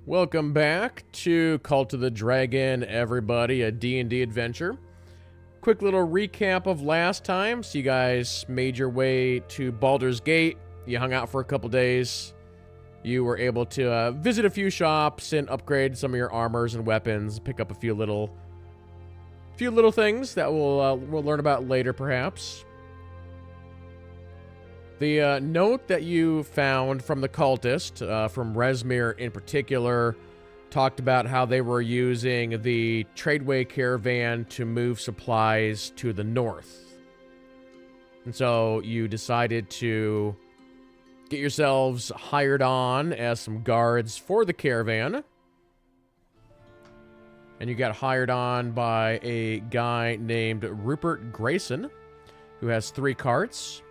Welcome back to Cult of the Dragon, everybody, a D&D Adventure. Quick little recap of last time. So you guys made your way to Baldur's Gate. You hung out for a couple days. You were able to visit a few shops and upgrade some of your armors and weapons. Pick up a few little things that we'll learn about later, perhaps. The note that you found from the cultist, from Resmir in particular, talked about how they were using the tradeway caravan to move supplies to the north. And so you decided to get yourselves hired on as some guards for the caravan. And you got hired on by a guy named Rupert Grayson, who has 3 carts.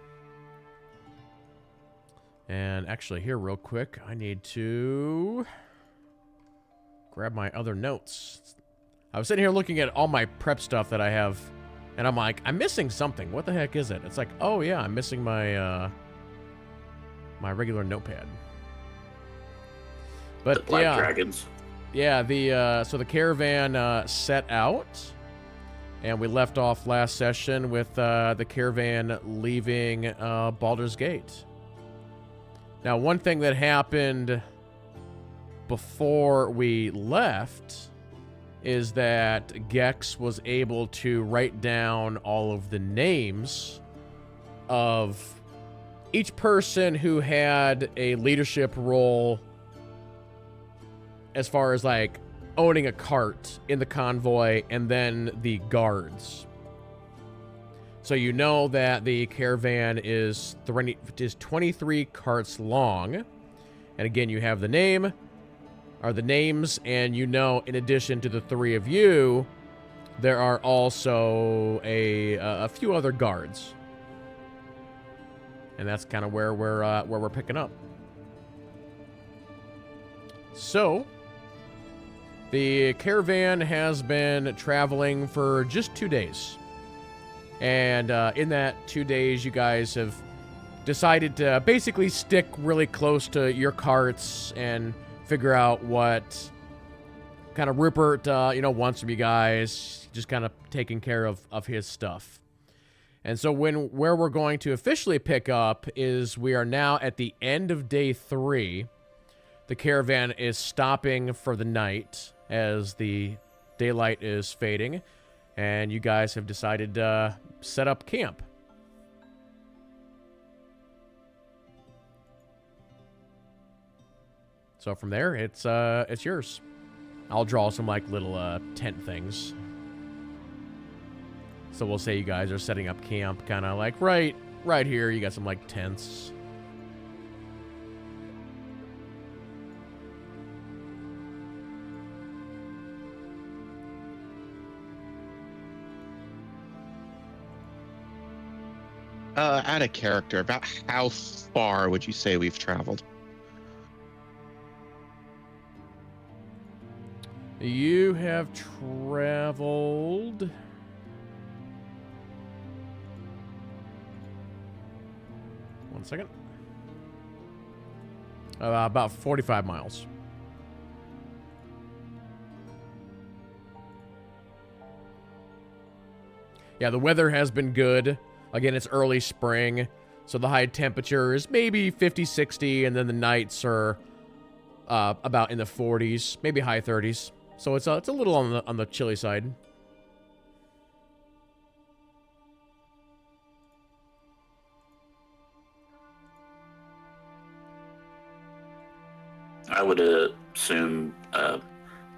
And actually, here real quick, I need to grab my other notes. I was sitting here looking at all my prep stuff that I have, and I'm like, I'm missing something. What the heck is it? It's like, oh yeah, I'm missing my my regular notepad. But the Black Dragons. Yeah, so the caravan set out, and we left off last session with the caravan leaving Baldur's Gate. Now, one thing that happened before we left is that Gex was able to write down all of the names of each person who had a leadership role as far as, like, owning a cart in the convoy and then the guards. So you know that the caravan is 23 carts long. And again, you have the names, and you know, in addition to the 3 of you, there are also a few other guards. And that's kind of where we're picking up. So, the caravan has been traveling for just 2 days. And in that 2 days, you guys have decided to basically stick really close to your carts and figure out what kind of Rupert, wants from you guys, just kind of taking care of his stuff. And so where we're going to officially pick up is we are now at the end of day 3. The caravan is stopping for the night as the daylight is fading. And you guys have decided to set up camp. So from there, it's yours. I'll draw some like little tent things. So we'll say you guys are setting up camp, kind of like right here. You got some like tents. Add a character. About how far would you say we've traveled? You have traveled... One second. About 45 miles. Yeah, the weather has been good. Again, it's early spring, so the high temperature is maybe 50, 60, and then the nights are about in the 40s, maybe high 30s. So it's a little on the chilly side. I would assume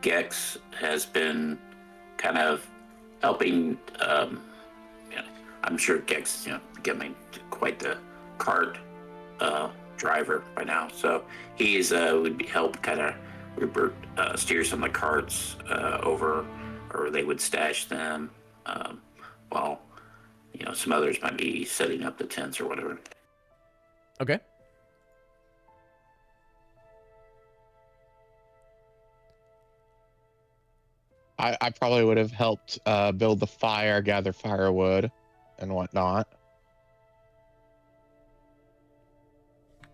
Gex has been kind of helping. I'm sure Gex is becoming quite the cart driver by now. So he's would help kind of Rupert steer some of the carts over, or they would stash them while some others might be setting up the tents or whatever. Okay. I probably would have helped build the fire, gather firewood, and whatnot.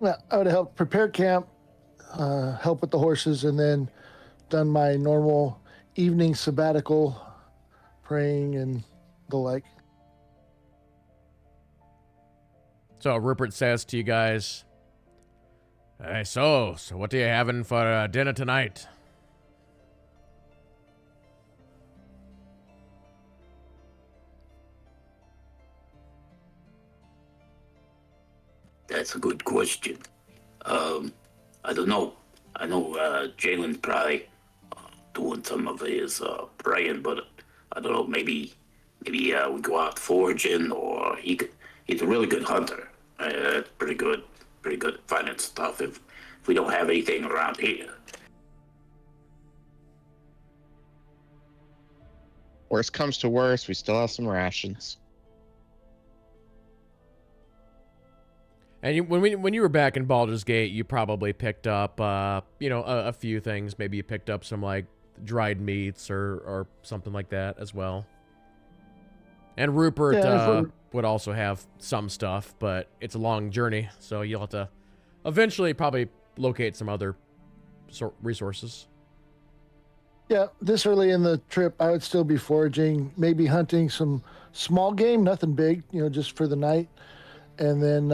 Well, I would have helped prepare camp, help with the horses, and then done my normal evening sabbatical, praying and the like. So Rupert says to you guys, "Hey, so what are you having for dinner tonight?" That's a good question. I don't know. I know Jalen's probably doing some of his praying, but I don't know. Maybe we go out foraging, or he's a really good hunter. Pretty good at finding stuff if we don't have anything around here. Worst comes to worst, we still have some rations. And when you were back in Baldur's Gate, you probably picked up, a few things. Maybe you picked up some, like, dried meats or something like that as well. And Rupert would also have some stuff, but it's a long journey, so you'll have to eventually probably locate some other resources. Yeah, this early in the trip, I would still be foraging, maybe hunting some small game, nothing big, just for the night. And then,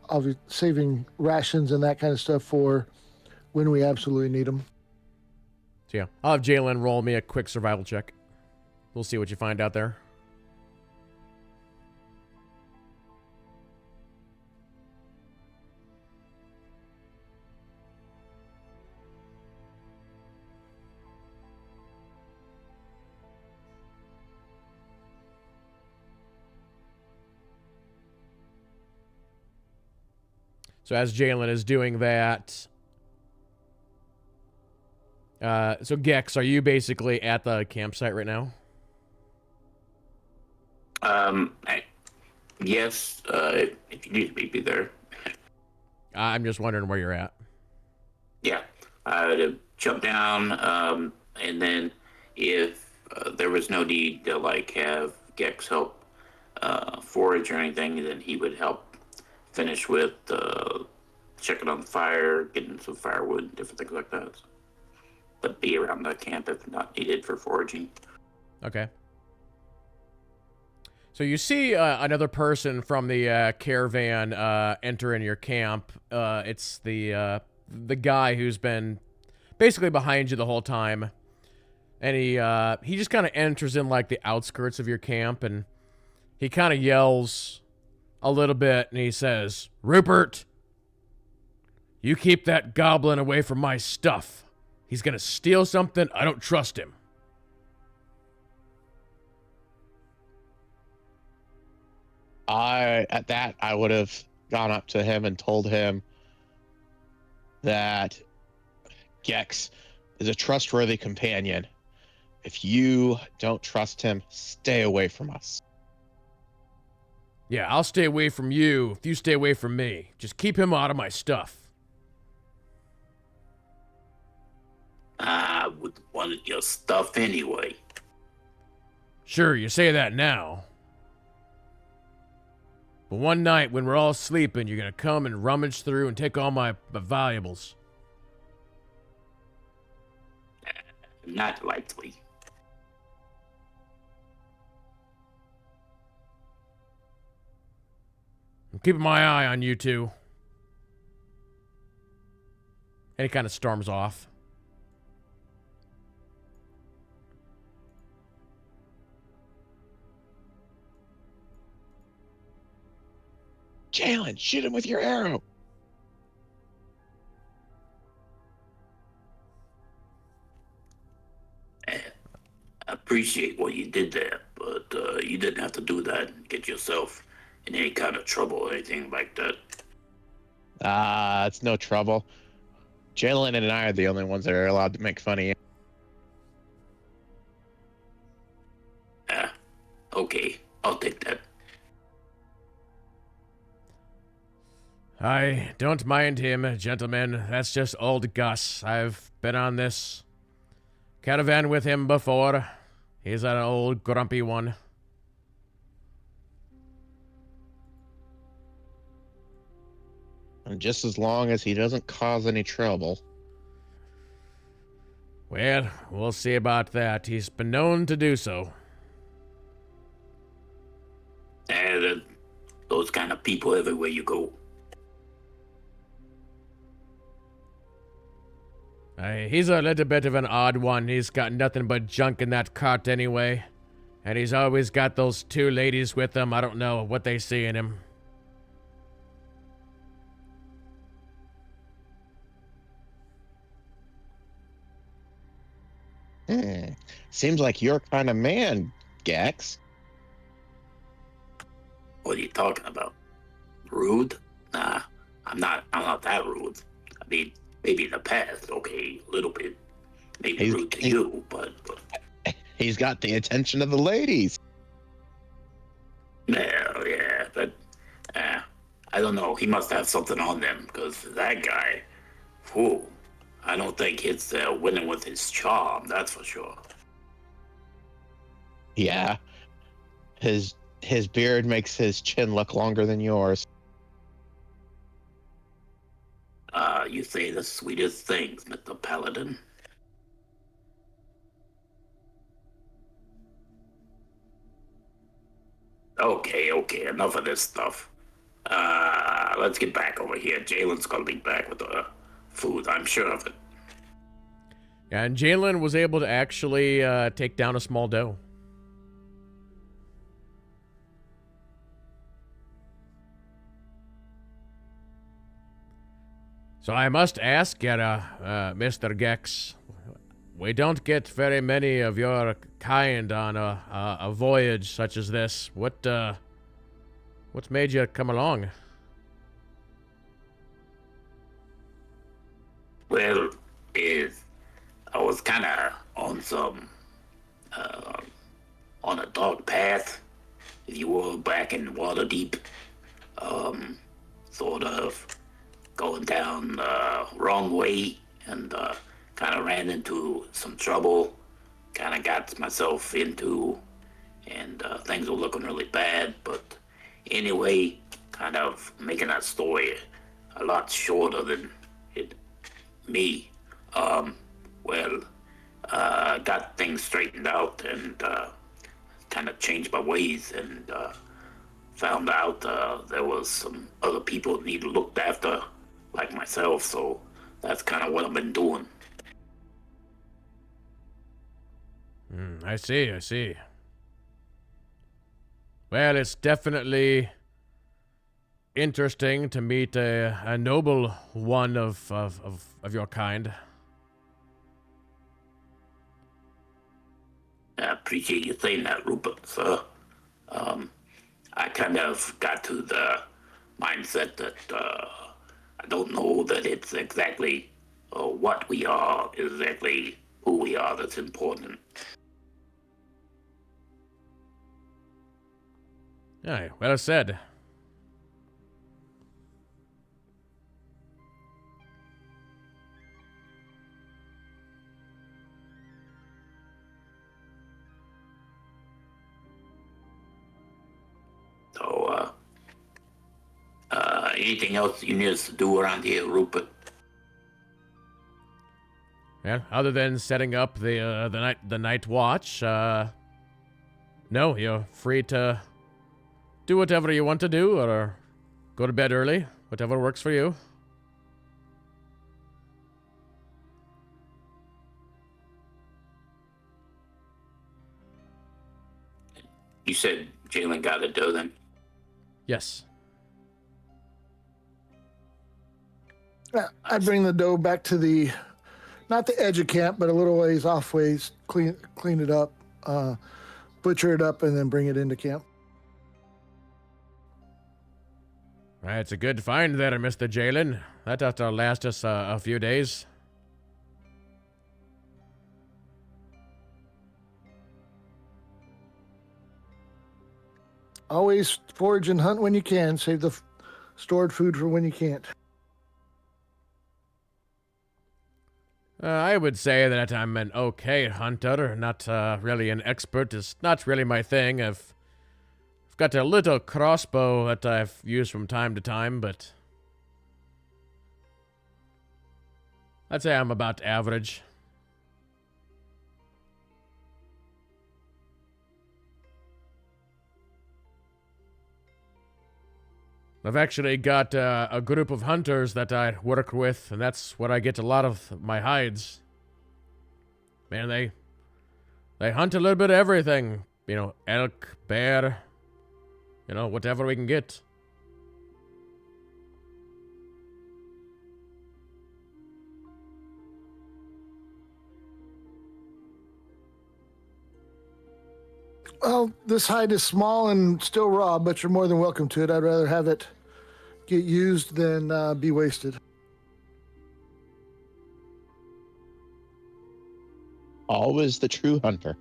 I'll be saving rations and that kind of stuff for when we absolutely need them. So yeah, I'll have Jalen roll me a quick survival check. We'll see what you find out there. So as Jalen is doing that, so Gex, are you basically at the campsite right now? Yes. If you need me, be there. I'm just wondering where you're at. Yeah, I would have jumped down, and then if there was no need to like have Gex help forage or anything, then he would help finish with checking on the fire, getting some firewood, different things like that. But be around the camp if not needed for foraging. Okay. So you see another person from the caravan enter in your camp. It's the guy who's been basically behind you the whole time, and he just kind of enters in like the outskirts of your camp, and he kind of yells a little bit, and he says, "Rupert, you keep that goblin away from my stuff. He's gonna steal something. I don't trust him." I would have gone up to him and told him that Gex is a trustworthy companion. If you don't trust him, stay away from us. Yeah, I'll stay away from you if you stay away from me. Just keep him out of my stuff. I would want your stuff anyway. Sure, you say that now. But one night when we're all sleeping, you're gonna come and rummage through and take all my valuables. Not likely. I'm keeping my eye on you two. And he kind of storms off. Jalen, shoot him with your arrow. I appreciate what you did there, but you didn't have to do that and get yourself in any kind of trouble or anything like that. It's no trouble. Jalen and I are the only ones that are allowed to make fun of you. Okay, I'll take that. I don't mind him, gentlemen. That's just old Gus. I've been on this caravan with him before. He's an old grumpy one. just as long as he doesn't cause any trouble. Well, we'll see about that. He's been known to do so. And those kind of people everywhere you go. He's a little bit of an odd one. He's got nothing but junk in that cart anyway. And he's always got those two ladies with him. I don't know what they see in him. Seems like your kind of man, Gex. What are you talking about? Rude? Nah, I'm not that rude. I mean, maybe in the past, okay, a little bit. Maybe rude to you, but he's got the attention of the ladies. yeah, but I don't know. He must have something on them, because that guy, whew, I don't think it's winning with his charm, that's for sure. Yeah. His beard makes his chin look longer than yours. You say the sweetest things, Mr. Paladin. Okay, enough of this stuff. Let's get back over here. Jalen's gonna be back with the food, I'm sure of it. And Jalen was able to actually take down a small doe. So I must ask you, Mr. Gex, we don't get very many of your kind on a voyage such as this. What's made you come along? Well, I was kind of on on a dark path, if you will, back in Waterdeep. Sort of going down the wrong way, and kind of ran into some trouble. Kind of got myself into, and things were looking really bad. But anyway, kind of making that story a lot shorter than me. Got things straightened out and kind of changed my ways, and found out there was some other people that needed looked after, like myself. So that's kind of what I've been doing. I see. Well, it's definitely interesting to meet a noble one of your kind. I appreciate you saying that, Rupert, sir. I kind of got to the mindset that I don't know that it's exactly what we are, exactly who we are that's important. Aye, well said. So, anything else you need us to do around here, Rupert? Well, other than setting up the night watch, no, you're free to do whatever you want to do, or go to bed early, whatever works for you. You said Jalen got a dough then? Yes. I bring the dough back to not the edge of camp, but a little ways off ways, clean it up, butcher it up, and then bring it into camp. It's a good find there, Mr. Jalen. That ought to last us a few days. Always forage and hunt when you can. Save the stored food for when you can't. I would say that I'm an okay hunter, not really an expert. It's not really my thing. I've got a little crossbow that I've used from time to time, but I'd say I'm about average. I've actually got a group of hunters that I work with, and that's where I get a lot of my hides. Man, they hunt a little bit of everything. You know, elk, bear, you know, whatever we can get. Well, this hide is small and still raw, but you're more than welcome to it. I'd rather have it get used than be wasted. Always the true hunter.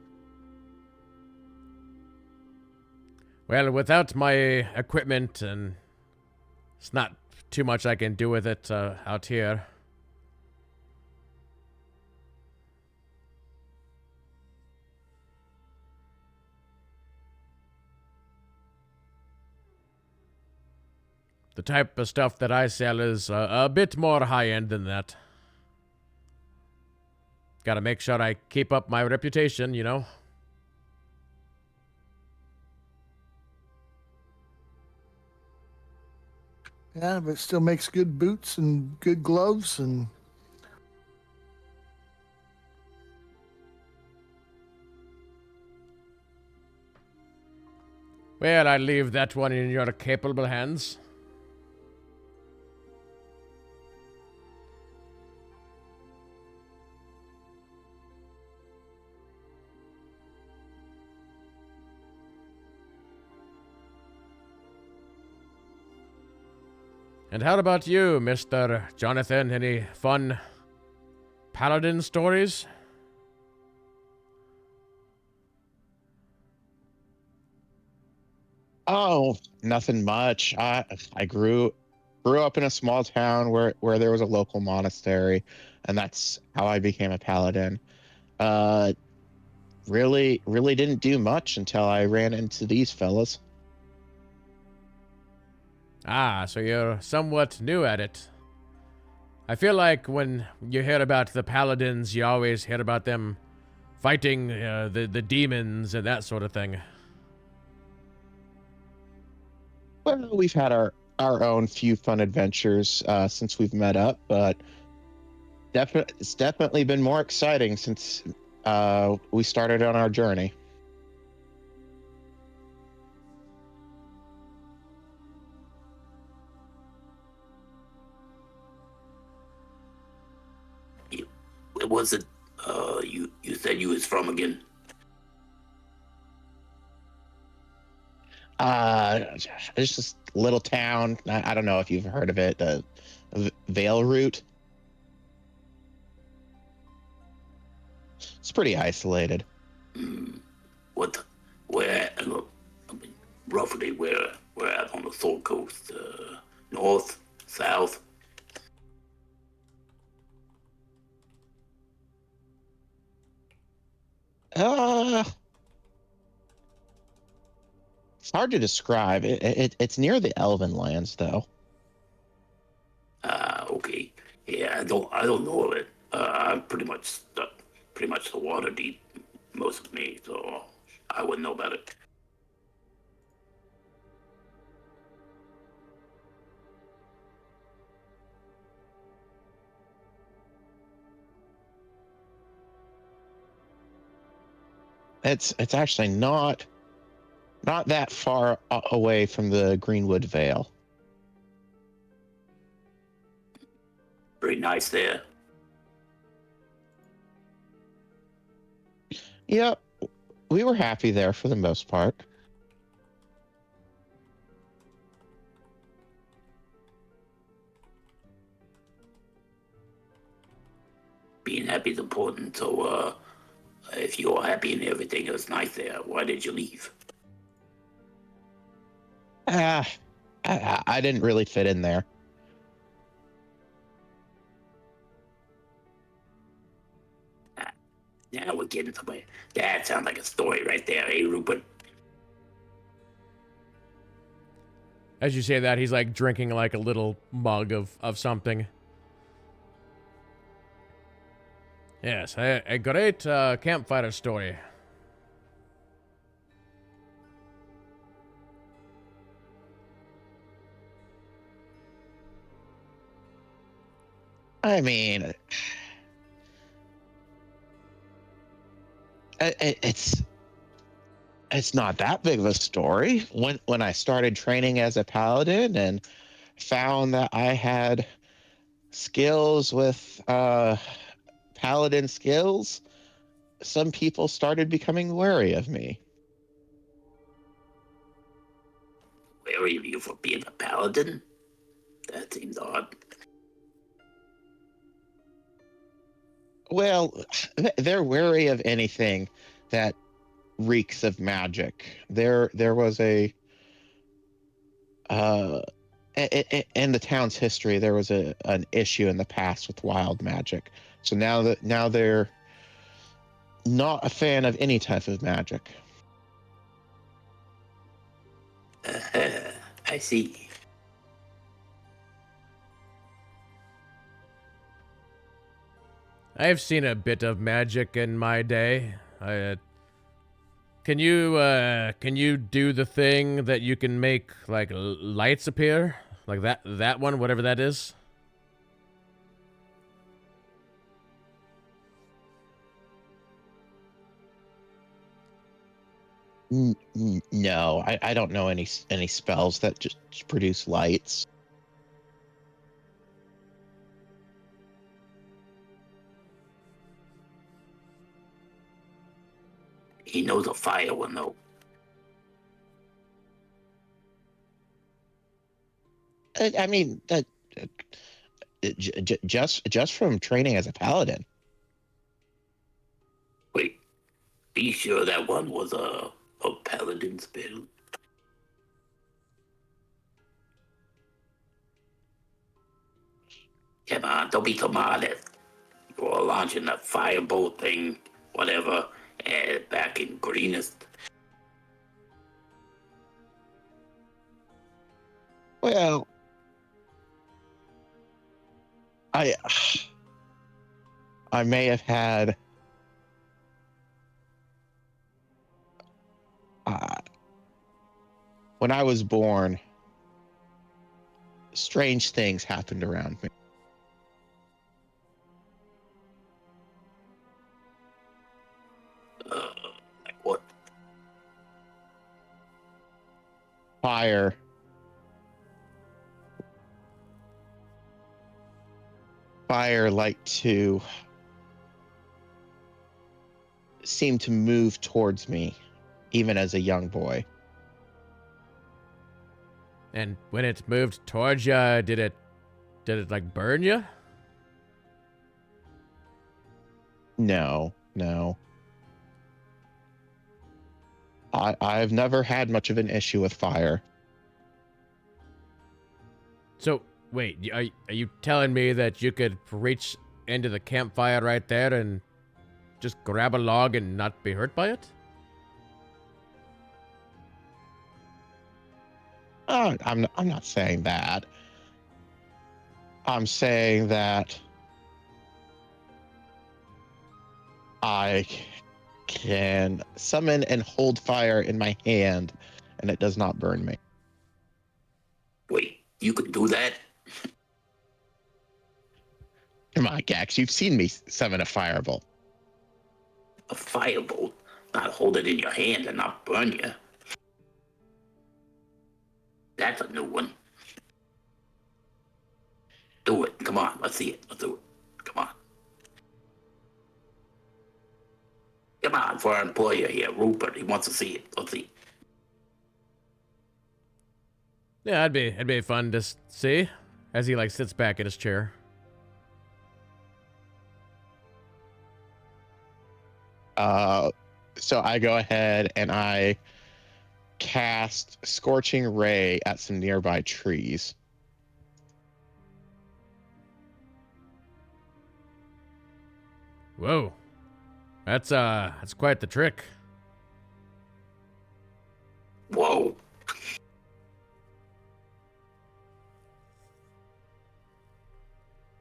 Well, without my equipment, and it's not too much I can do with it out here. The type of stuff that I sell is a bit more high-end than that. Gotta make sure I keep up my reputation, you know? Yeah, but it still makes good boots and good gloves and... Well, I leave that one in your capable hands. And how about you, Mr. Jonathan? Any fun paladin stories? Oh, nothing much. I grew up in a small town where there was a local monastery, and that's how I became a paladin. Uh, really didn't do much until I ran into these fellas. Ah, so you're somewhat new at it. I feel like when you hear about the paladins, you always hear about them fighting the demons and that sort of thing. Well, we've had our own few fun adventures since we've met up, but it's definitely been more exciting since we started on our journey. Where was it? You said you was from again? It's just a little town. I don't know if you've heard of it. Vale Root. It's pretty isolated. What? Where? I mean, roughly where? Where out on the Thor coast? North, south? Uh, it's hard to describe. It's near the Elven lands, though. Okay. Yeah, I don't know of it. I'm pretty much the water deep, most of me, so I wouldn't know about it. It's actually not that far away from the Greenwood Vale. Very nice there. Yep, we were happy there for the most part. Being happy is important, so if you're happy and everything is nice there, why did you leave? Ah, I didn't really fit in there. Now we're getting somewhere. That sounds like a story right there, eh, Rupert? As you say that, he's like drinking like a little mug of something. Yes, a great campfire story. I mean, it's not that big of a story. When I started training as a paladin and found that I had skills with paladin skills, some people started becoming wary of me. Wary of you for being a paladin? That seems odd. Well, they're wary of anything that reeks of magic. There was uh, in the town's history, there was an issue in the past with wild magic. So now they're not a fan of any type of magic. I see. I've seen a bit of magic in my day. Can you do the thing that you can make like lights appear, like that one, whatever that is? No, I don't know any spells that just produce lights. He knows a fire one though. I mean that just from training as a paladin. Wait, be sure that one was a paladin spell? Come on, don't be so modest. You were launching a firebolt thing, whatever, back in Greenest. Well, I I may have had uh, when I was born, strange things happened around me. Like what? Fire, fire like to seem to move towards me, even as a young boy. And when it moved towards you, did it like burn you? No, no. I've never had much of an issue with fire. So wait, are you telling me that you could reach into the campfire right there and just grab a log and not be hurt by it? I'm not saying that. I'm saying that I can summon and hold fire in my hand, and it does not burn me. Wait, you could do that? Come on, Gax, you've seen me summon a fireball. A firebolt? Not hold it in your hand and not burn you. That's a new one. Do it. Come on, let's see it. Let's do it. Come on. Come on, for our employer here, Rupert. He wants to see it. Let's see. Yeah, it'd be fun to see as he like sits back in his chair. So I go ahead and I cast Scorching Ray at some nearby trees. Whoa. That's quite the trick. Whoa.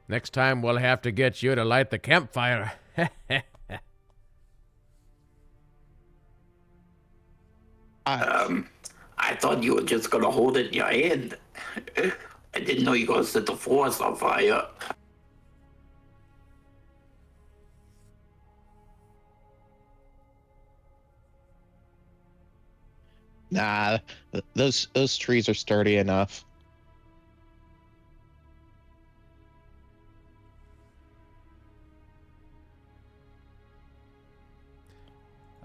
Next time we'll have to get you to light the campfire. I, I thought you were just gonna hold it in your hand. I didn't know you were gonna set the forest on fire. nah, those trees are sturdy enough.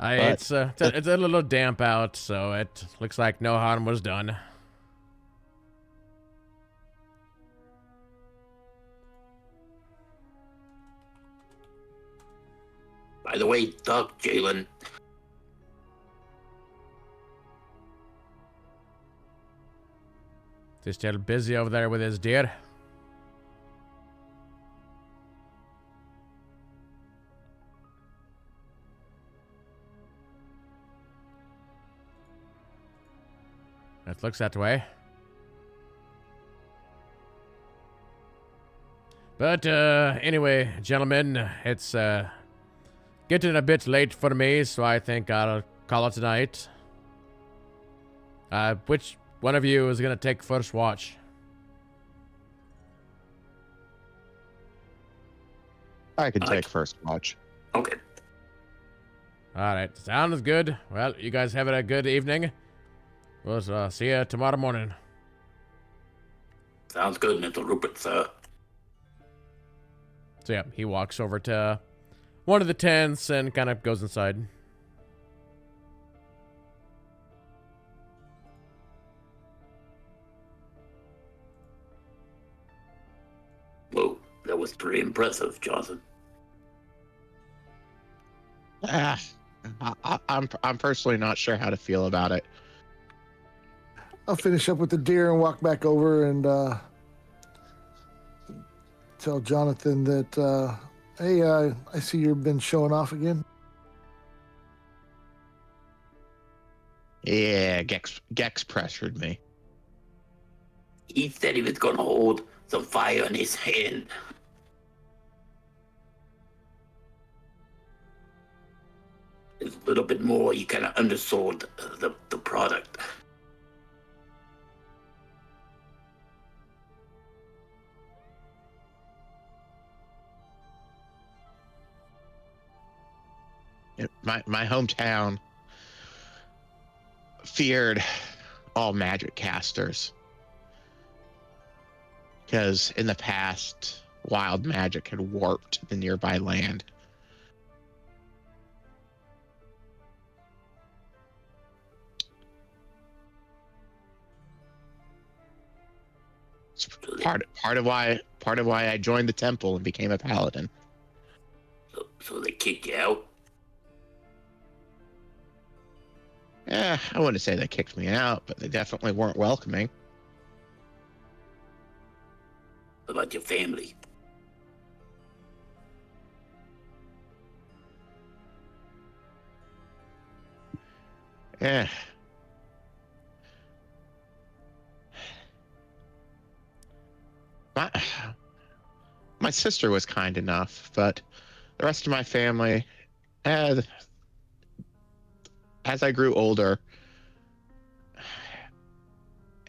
But It's a little damp out, so it looks like no harm was done. By the way, Doug, Jalen, He's still busy over there with his deer. It looks that way. But anyway, gentlemen, it's getting a bit late for me, so I think I'll call it tonight. Which one of you is gonna take first watch? I can take first watch. okay. All right, sounds good. Well, you guys have a good evening. We'll see you tomorrow morning. Sounds good, Mr. Rupert, sir. So yeah, he walks over to one of the tents and kind of goes inside. Whoa, that was pretty impressive, Johnson. Ah, I'm personally not sure how to feel about it. I'll finish up with the deer and walk back over and tell Jonathan that, hey, I see you've been showing off again. Yeah, Gex pressured me. He said he was gonna hold some fire in his hand. A little bit more, you kind of undersold the product. My hometown feared all magic casters because in the past, wild magic had warped the nearby land. It's part of why I joined the temple and became a paladin. So they kicked you out? Yeah, I wouldn't say they kicked me out, but they definitely weren't welcoming. What about your family? Yeah. My sister was kind enough, but the rest of my family, as I grew older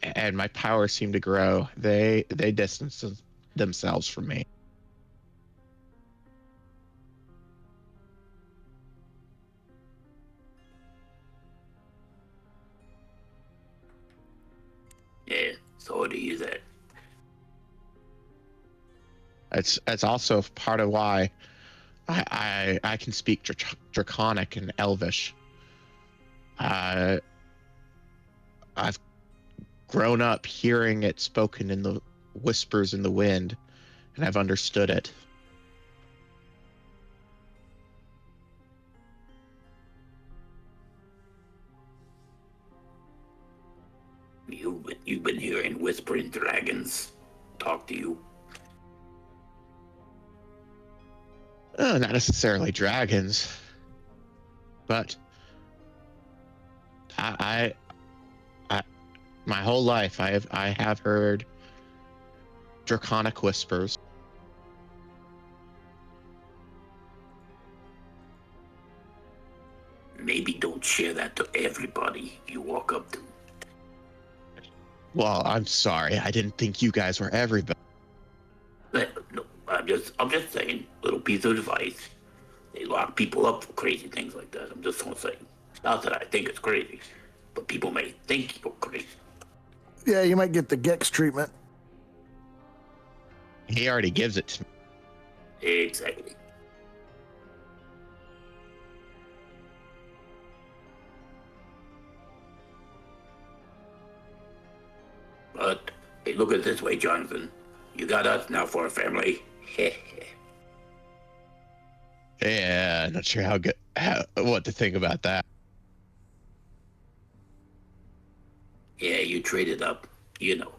and my power seemed to grow, they distanced themselves from me. Yeah, sorry to hear that. It's also part of why I can speak Draconic and Elvish. I've grown up hearing it spoken in the whispers in the wind, and I've understood it. You've been hearing whispering dragons talk to you. Not necessarily dragons, but I my whole life I have heard Draconic whispers. maybe don't share that to everybody you walk up to. Well, I'm sorry. I didn't think you guys were everybody. No, I'm just saying, little piece of advice. They lock people up for crazy things like that. I'm just gonna say, not that I think it's crazy, but people may think you're crazy. Yeah, you might get the Gex treatment. He already gives it to me. Exactly. But hey, look at it this way, Jonathan. You got us now for a family. Yeah, not sure what to think about that. Yeah, you traded up, you know.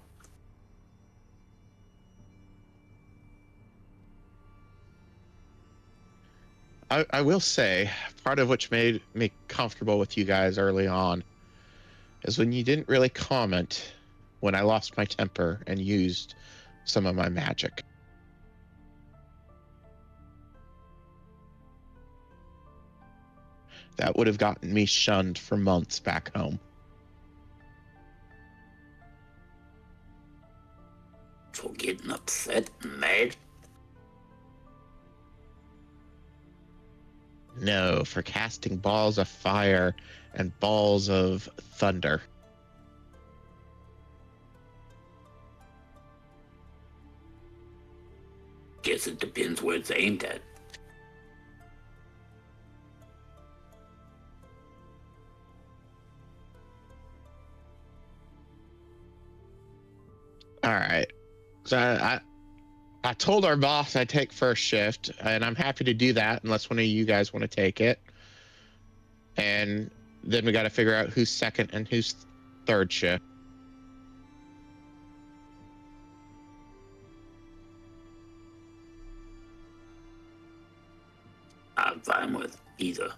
I will say, part of which made me comfortable with you guys early on is when you didn't really comment when I lost my temper and used some of my magic. That would have gotten me shunned for months back home. For getting upset and mad. No, for casting balls of fire and balls of thunder. Guess it depends where it's aimed at. All right. So I told our boss I'd take first shift, and I'm happy to do that unless one of you guys want to take it. And then we got to figure out who's second and who's third shift. I'm fine with either.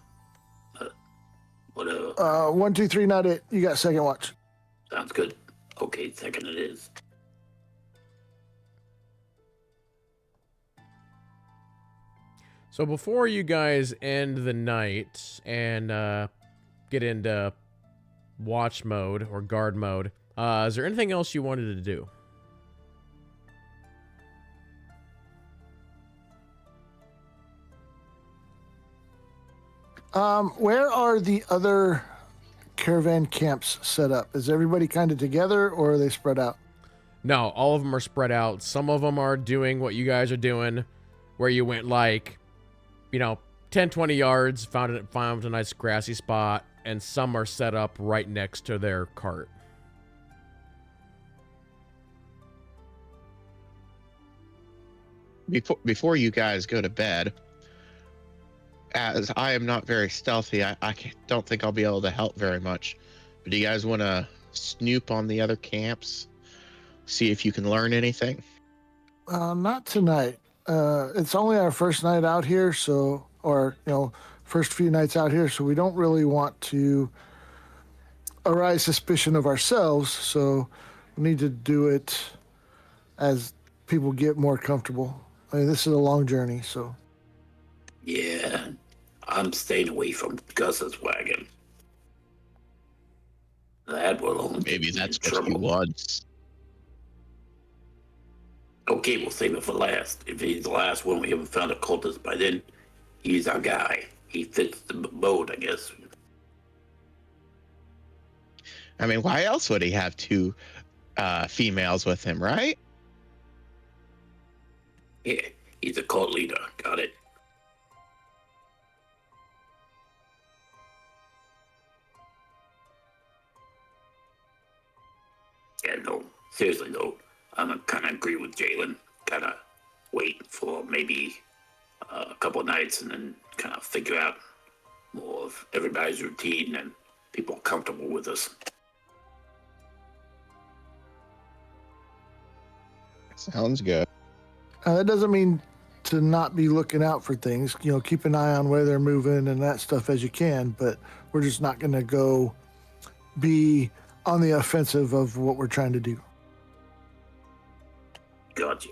Whatever. 1, 2, 3, not it. You got second watch. Sounds good. Okay, second it is. So before you guys end the night and get into watch mode or guard mode, is there anything else you wanted to do? Where are the other caravan camps set up? Is everybody kind of together, or are they spread out? No, all of them are spread out. Some of them are doing what you guys are doing, where you went like, 10, 20 yards, found a nice grassy spot, and some are set up right next to their cart. Before you guys go to bed, as I am not very stealthy, I don't think I'll be able to help very much. But do you guys want to snoop on the other camps? See if you can learn anything? Not tonight. It's only our first night out here, first few nights out here, so we don't really want to arise suspicion of ourselves, so we need to do it as people get more comfortable. I mean, this is a long journey, so. Yeah, I'm staying away from Gus's wagon. That will only Maybe get me that's in what trouble. you want. Okay, we'll save it for last. If he's the last one, we haven't found a cultist by then. He's our guy. He fits the boat, I guess. I mean, why else would he have two females with him, right? Yeah, he's a cult leader. Got it. Yeah, no. Seriously, though, I'm kind of agree with Jalen. Gotta wait for maybe a couple of nights and then kind of figure out more of everybody's routine and people comfortable with us. Sounds good. That doesn't mean to not be looking out for things. Keep an eye on where they're moving and that stuff as you can, but we're just not going to go be on the offensive of what we're trying to do. Gotcha.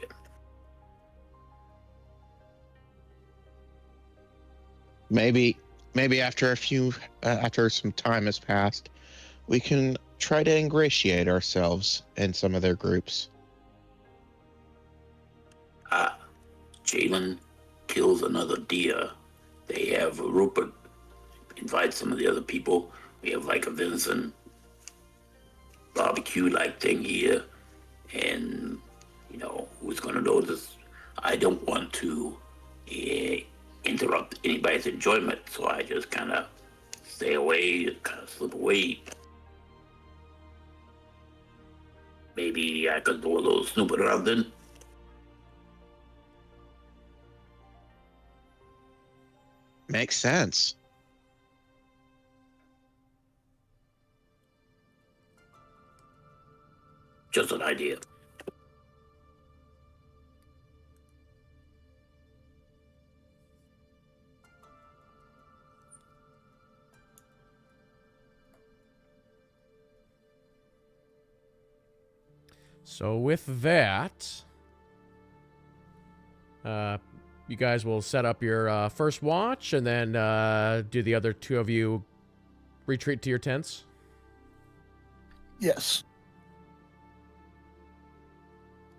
Maybe maybe after some time has passed, we can try to ingratiate ourselves in some of their groups. Jalen kills another deer. They have Rupert invite some of the other people. We have like a venison barbecue like thing here, and who's gonna notice? I don't want to interrupt anybody's enjoyment, so I just kind of stay away, kind of slip away. Maybe I could do a little snooping around then. Makes sense. Just an idea. So with that, you guys will set up your first watch, and then do the other two of you retreat to your tents? Yes.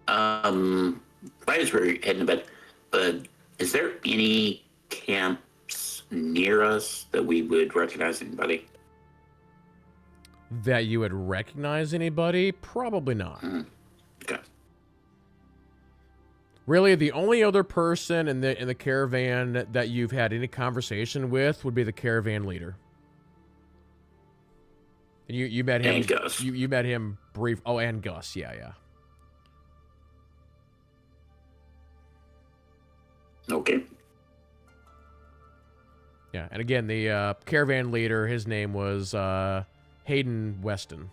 Right as we're heading to bed, but is there any camps near us that we would recognize anybody? That you would recognize anybody? Probably not. Okay. Really, the only other person in the caravan that you've had any conversation with would be the caravan leader. And you met him. And Gus. You met him brief. Oh, and Gus. Yeah. Okay. Yeah, and again, the caravan leader, his name was Hayden Weston.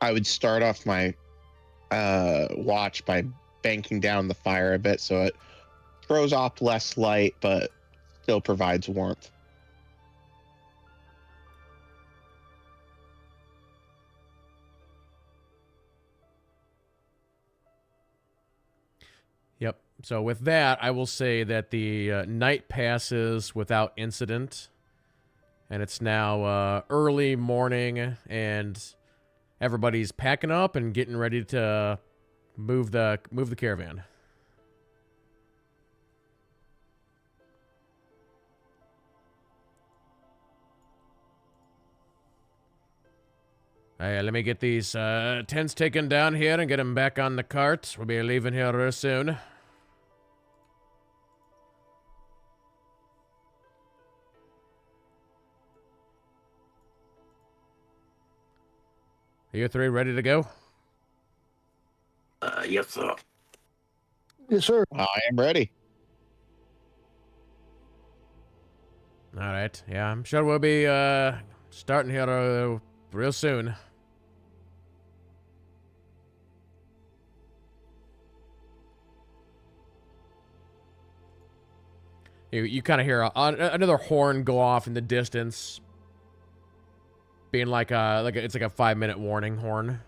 I would start off my watch by banking down the fire a bit so it throws off less light but still provides warmth. Yep. So with that, I will say that the night passes without incident, and it's now early morning, and everybody's packing up and getting ready to move the caravan. Hey, let me get these tents taken down here and get them back on the cart. We'll be leaving here real soon. Are you three ready to go? Yes, sir. Yes, sir. I am ready. All right. Yeah, I'm sure we'll be starting here real soon. You kind of hear another horn go off in the distance, being it's like a 5-minute warning horn.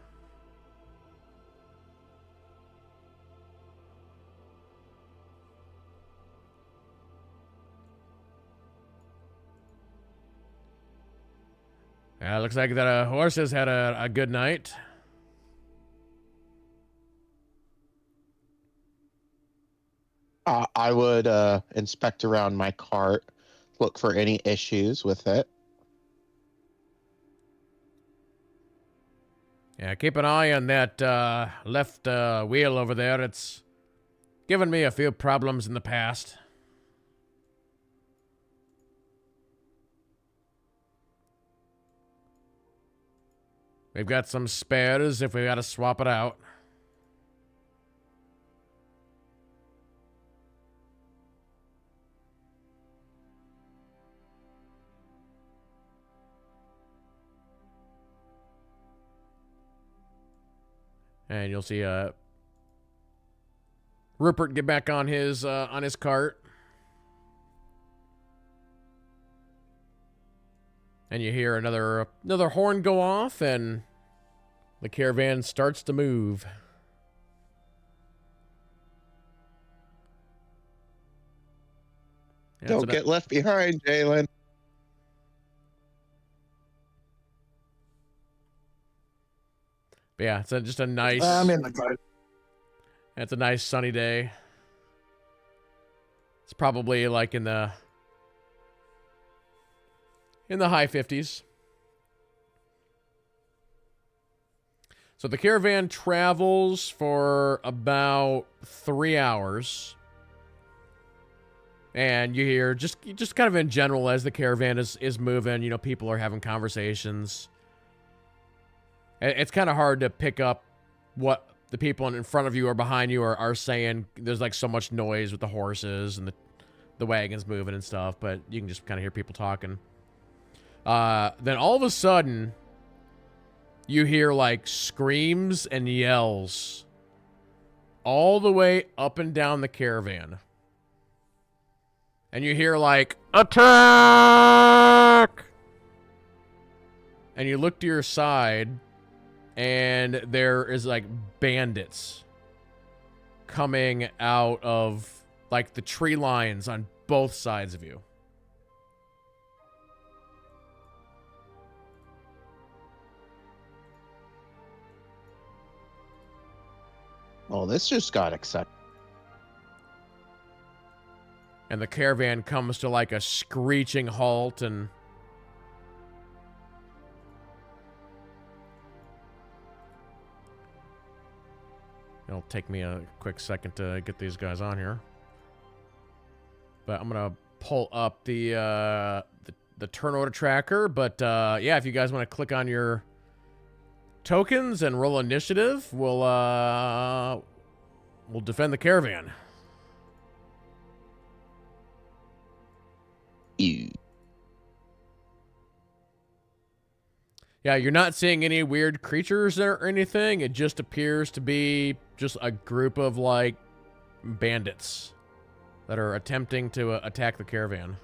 Looks like the horses had a good night. I would inspect around my cart, look for any issues with it. Yeah, keep an eye on that left wheel over there. It's given me a few problems in the past. We've got some spares if we gotta swap it out. And you'll see Rupert get back on his cart. And you hear another horn go off, and the caravan starts to move. Yeah, Don't get left behind, Jalen. yeah, it's just a nice. I'm in the car. It's a nice sunny day. It's probably like in the high 50s. So the caravan travels for about 3 hours. And you hear just kind of in general as the caravan is moving, you know, people are having conversations. It's kind of hard to pick up what the people in front of you or behind you are saying. There's like so much noise with the horses and the wagons moving and stuff, but you can just kind of hear people talking. Then all of a sudden, you hear like screams and yells all the way up and down the caravan. And you hear like, attack! And you look to your side, and there is like bandits coming out of like the tree lines on both sides of you. Oh, this just got accepted. And the caravan comes to like a screeching halt, and it'll take me a quick second to get these guys on here. But I'm gonna pull up the turn order tracker. But yeah, if you guys want to click on your tokens and roll initiative, we'll defend the caravan. You. Yeah, you're not seeing any weird creatures or anything. It just appears to be just a group of, like, bandits that are attempting to attack the caravan.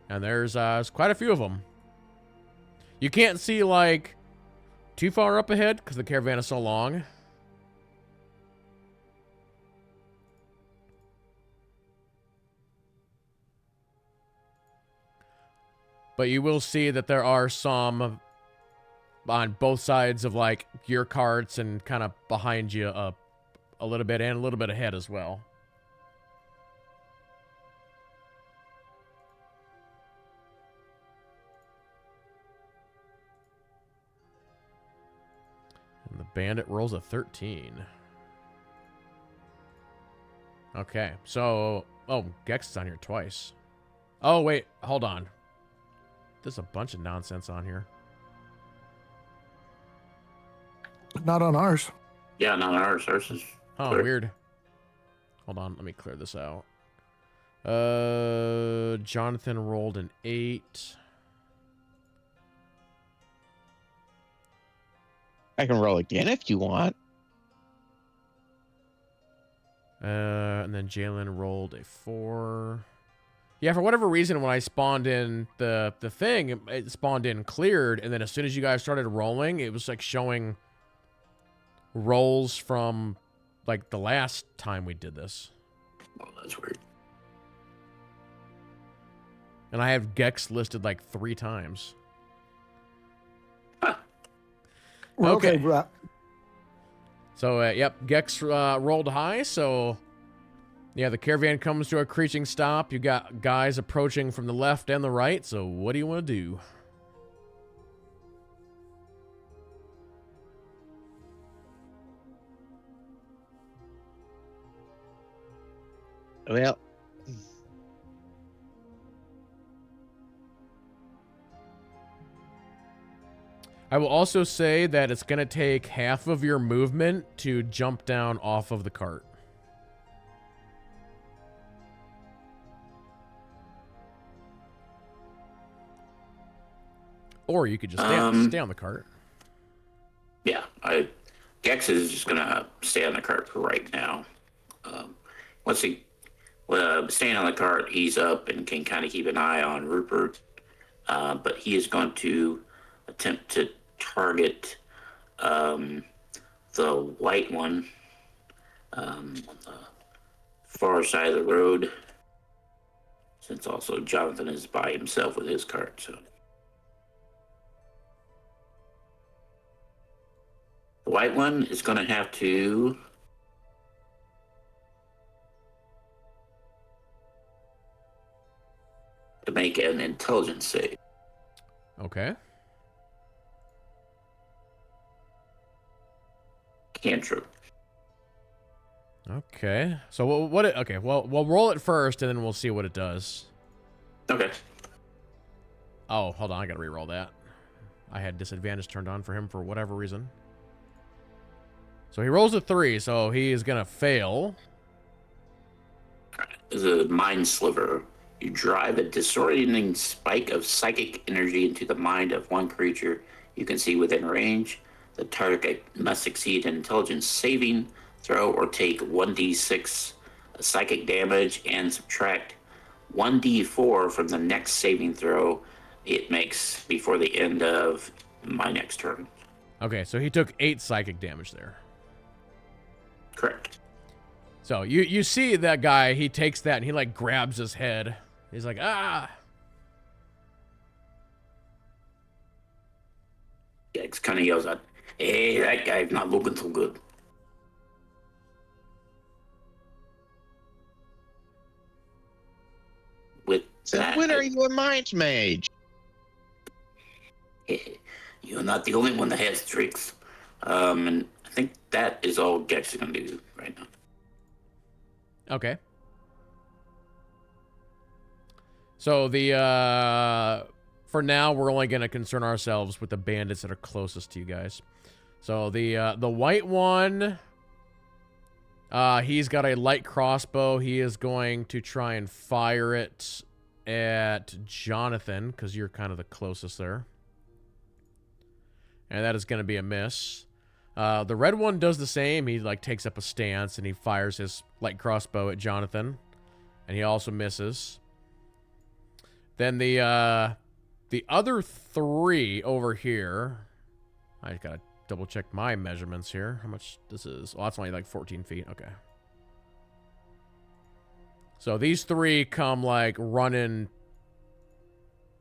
And there's quite a few of them. You can't see, like, too far up ahead because the caravan is so long. But you will see that there are some on both sides of, like, your carts and kind of behind you a little bit and a little bit ahead as well. And the bandit rolls a 13. Okay, so... Oh, Gex is on here twice. Oh, wait, hold on. There's a bunch of nonsense on here. Not on ours. Yeah, not ours. Ours is Oh, clear. weird. Hold on, let me clear this out. Jonathan rolled an 8. I can roll again if you want. And then Jalen rolled a 4. Yeah, for whatever reason, when I spawned in the thing, it spawned in cleared, and then as soon as you guys started rolling, it was like showing rolls from like the last time we did this. Oh, that's weird. And I have Gex listed like 3 times. We're okay, bro. So, yep, Gex rolled high, so... Yeah, the caravan comes to a screeching stop. You got guys approaching from the left and the right, so what do you want to do? Well, I will also say that it's going to take half of your movement to jump down off of the cart. Or you could just stay on the cart. Yeah, Gex is just gonna stay on the cart for right now. Once he staying on the cart, he's up and can kind of keep an eye on Rupert. But he is going to attempt to target the white one on the far side of the road. since also Jonathan is by himself with his cart. So the white one is going to have to make an intelligence save. Okay. Cantrip. Okay. So what it, okay, well, we'll roll it first, and then we'll see what it does. Okay. Oh, hold on. I got to re-roll that. I had disadvantage turned on for him for whatever reason. So he rolls a 3, so he is going to fail. As a mind sliver, you drive a disorienting spike of psychic energy into the mind of one creature you can see within range. The target must succeed an intelligence saving throw or take 1d6 psychic damage and subtract 1d4 from the next saving throw it makes before the end of my next turn. Okay, so he took 8 psychic damage there. Correct. So you see that guy, he takes that and he like grabs his head. He's like, ah. Gex kind of yells out, "Hey, that guy's not looking so good." With So that, when are you a mind mage? you're not the only one that has tricks. And I think that is all Gex is going to do right now. Okay. So for now, we're only going to concern ourselves with the bandits that are closest to you guys. So the white one, he's got a light crossbow. He is going to try and fire it at Jonathan, because you're kind of the closest there. And that is going to be a miss. The red one does the same. He like takes up a stance and he fires his light crossbow at Jonathan, and he also misses. Then the other 3 over here, I just gotta double check my measurements here. How much this is? Oh, that's only like 14 feet. Okay. So these 3 come like running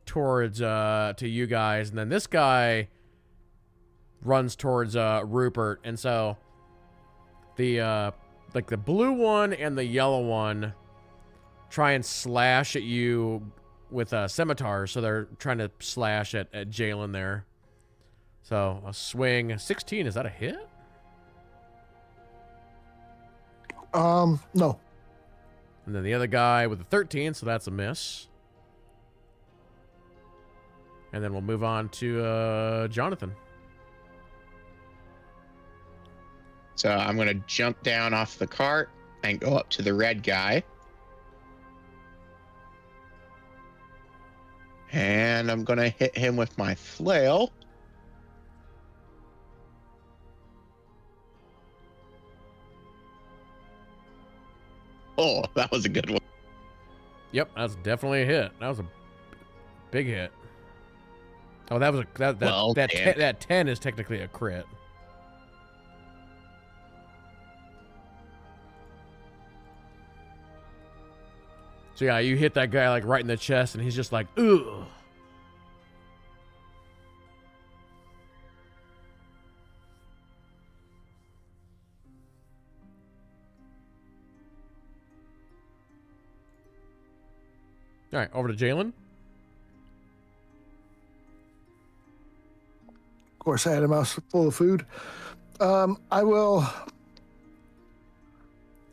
towards to you guys, and then this guy runs towards Rupert, and so the like the blue one and the yellow one try and slash at you with scimitars, so they're trying to slash at Jalen there. So a swing 16, is that a hit? No. And then the other guy with a 13, so that's a miss. And then we'll move on to Jonathan. So I'm going to jump down off the cart and go up to the red guy. And I'm going to hit him with my flail. Oh, that was a good one. Yep, that's definitely a hit. That was a big hit. Oh, that was that 10 is technically a crit. So yeah, you hit that guy like right in the chest, and he's just like, ugh. All right, over to Jalen. Of course, I had a mouth full of food. I will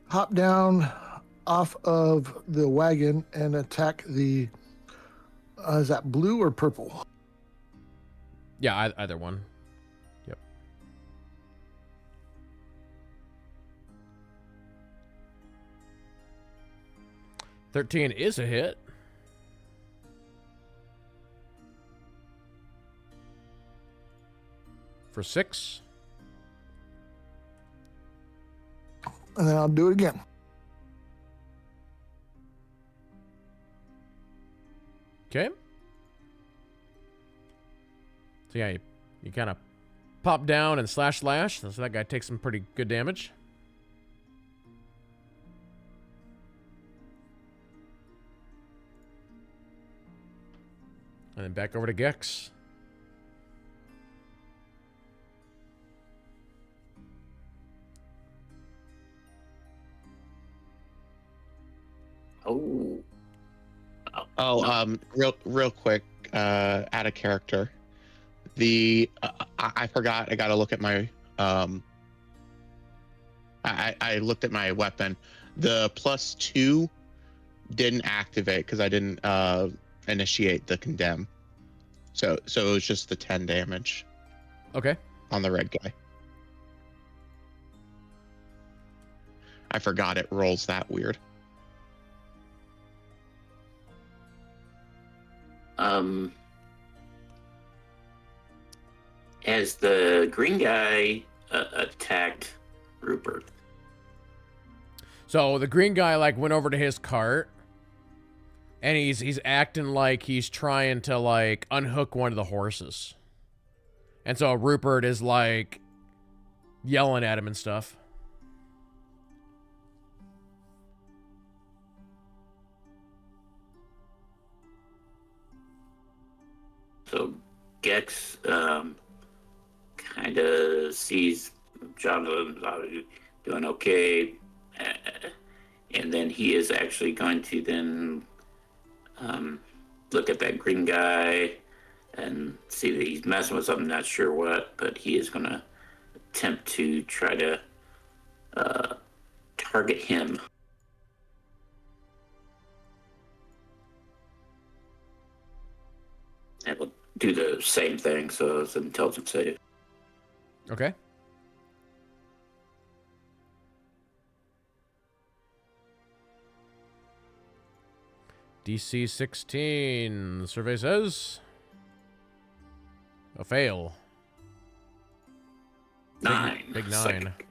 hop down off of the wagon and attack the, is that blue or purple? Yeah, either one. Yep. $13 is a hit. For 6. And then I'll do it again. Okay. So yeah, you kind of pop down and slash. So that guy takes some pretty good damage. And then back over to Gex. Oh. Oh, No. real quick, out of character. I forgot. I gotta look at my I looked at my weapon. The +2 didn't activate because I didn't initiate the condemn. So it was just the 10 damage Okay. on the red guy. I forgot it rolls that weird. As the green guy attacked Rupert. So the green guy like went over to his cart, and he's acting like he's trying to like unhook one of the horses. And so Rupert is like yelling at him and stuff. So Gex kind of sees Jonathan doing okay, and then he is actually going to then look at that green guy and see that he's messing with something, not sure what, but he is going to attempt to try to target him. And we'll do the same thing, so it's an intelligence save. Okay. DC 16. The survey says a fail. 9. Big 9. Psychic.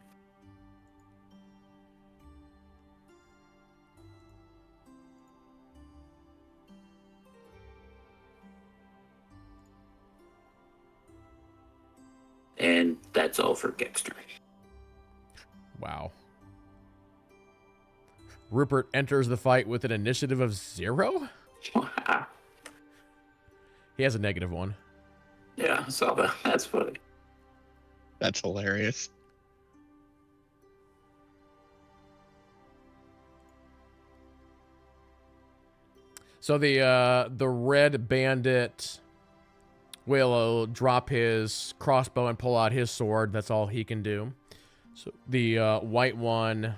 And that's all for Gexter. Wow. Rupert enters the fight with an initiative of 0? Wow. He has a -1. Yeah, I saw that. That's funny. That's hilarious. So the red bandit will drop his crossbow and pull out his sword. That's all he can do. So the white one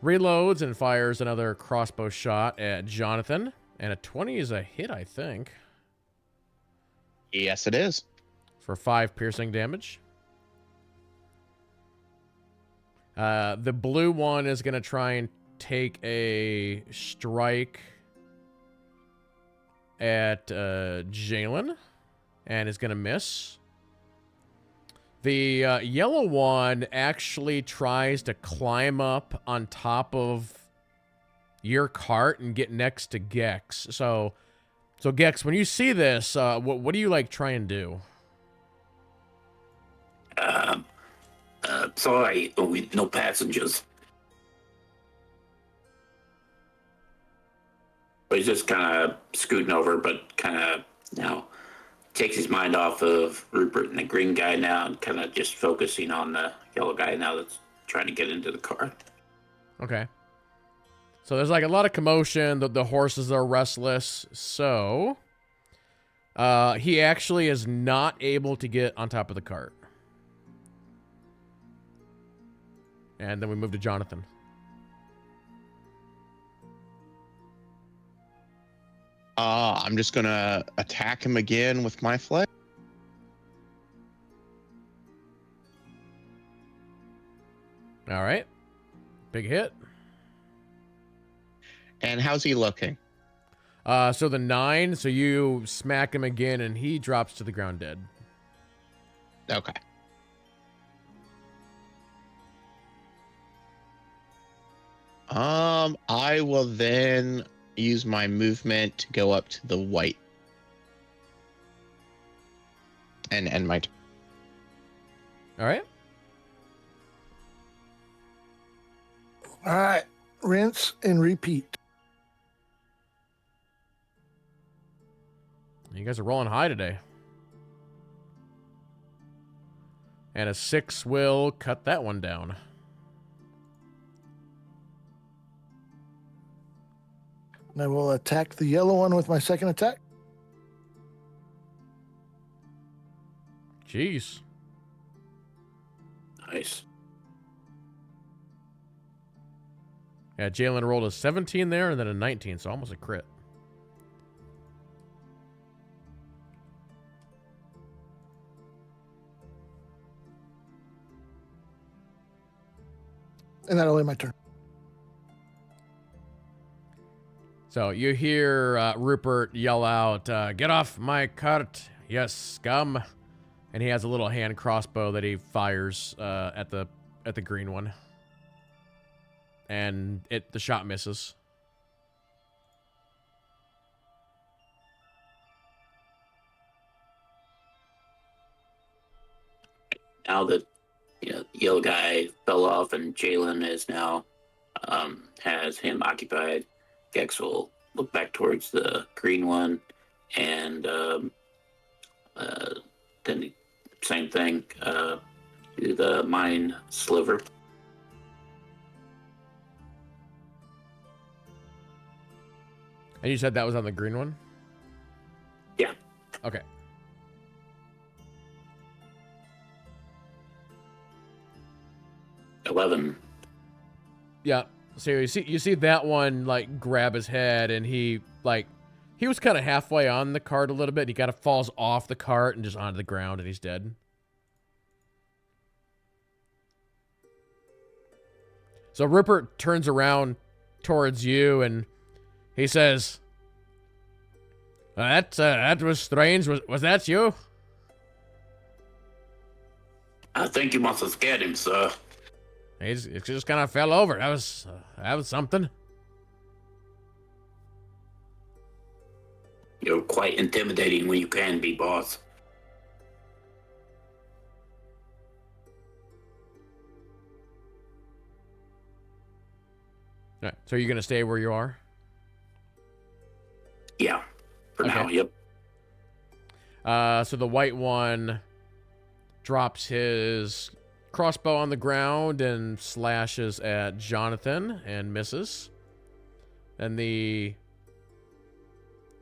reloads and fires another crossbow shot at Jonathan. And a 20 is a hit, I think. Yes, it is. For 5 piercing damage. The blue one is going to try and take a strike at Jalen. And is going to miss. The yellow one actually tries to climb up on top of your cart and get next to Gex. So Gex, when you see this, what do you like try and do? Sorry, no passengers. But he's just kind of scooting over, but kind of, takes his mind off of Rupert and the green guy now and kind of just focusing on the yellow guy now that's trying to get into the car. Okay. So there's like a lot of commotion. The horses are restless. So he actually is not able to get on top of the cart. And then we move to Jonathan. I'm just gonna attack him again with my flag. All right. Big hit. And how's he looking? So the 9, so you smack him again and he drops to the ground dead. Okay. I will then use my movement to go up to the white. And end my turn. All right. All right. Rinse and repeat. You guys are rolling high today. And a 6 will cut that one down. And I will attack the yellow one with my second attack. Jeez. Nice. Yeah, Jalen rolled a 17 there and then a 19, so almost a crit. And that'll end my turn. So you hear Rupert yell out, "Get off my cart, you scum!" And he has a little hand crossbow that he fires at the green one, and the shot misses. Now that yellow guy fell off and Jalen is now has him occupied, Gex will look back towards the green one, and then same thing, do the mine sliver. And you said that was on the green one? Yeah. Okay. $11. Yeah. So you see that one like grab his head, and he was kind of halfway on the cart a little bit, and he kind of falls off the cart and just onto the ground, and he's dead. So Rupert turns around towards you, and he says, that was strange. Was that you?" I think you must have scared him, sir. He just kind of fell over. That was something. You're quite intimidating when you can be, boss. All right. So you're gonna stay where you are? Yeah, for now, yep. So the white one drops his crossbow on the ground and slashes at Jonathan and misses. And the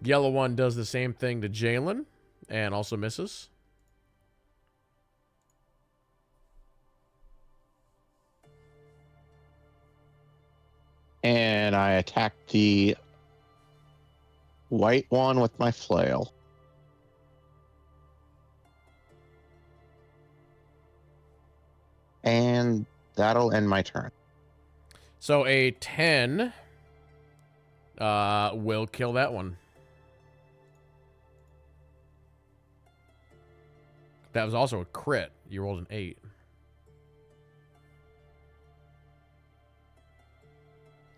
yellow one does the same thing to Jalen and also misses. And I attack the white one with my flail. And that'll end my turn. So a 10 will kill that one. That was also a crit. You rolled an 8.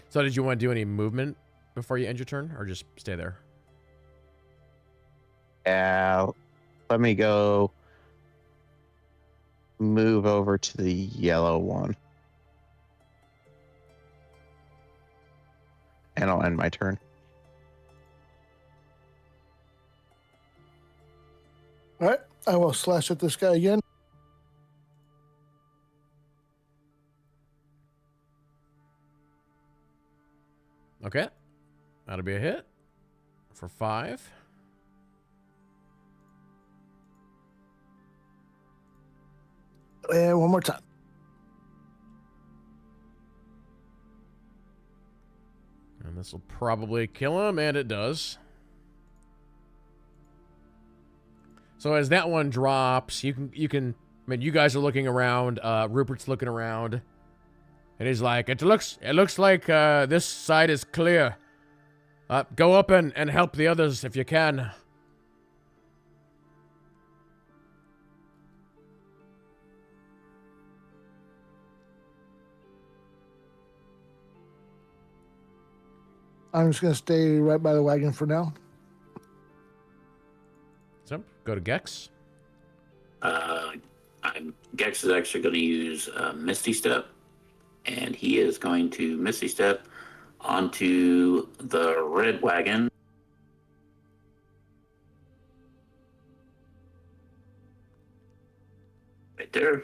So did you want to do any movement before you end your turn, or just stay there? Let me go move over to the yellow one. And I'll end my turn. All right. I will slash at this guy again. Okay. That'll be a hit for 5. And one more time. And this will probably kill him, and it does. So as that one drops, you can. I mean, you guys are looking around. Rupert's looking around, and he's like, "It looks like this side is clear. Go up and help the others if you can." I'm just going to stay right by the wagon for now. So go to Gex. Gex is actually going to use Misty Step, and he is going to Misty Step onto the red wagon. right there.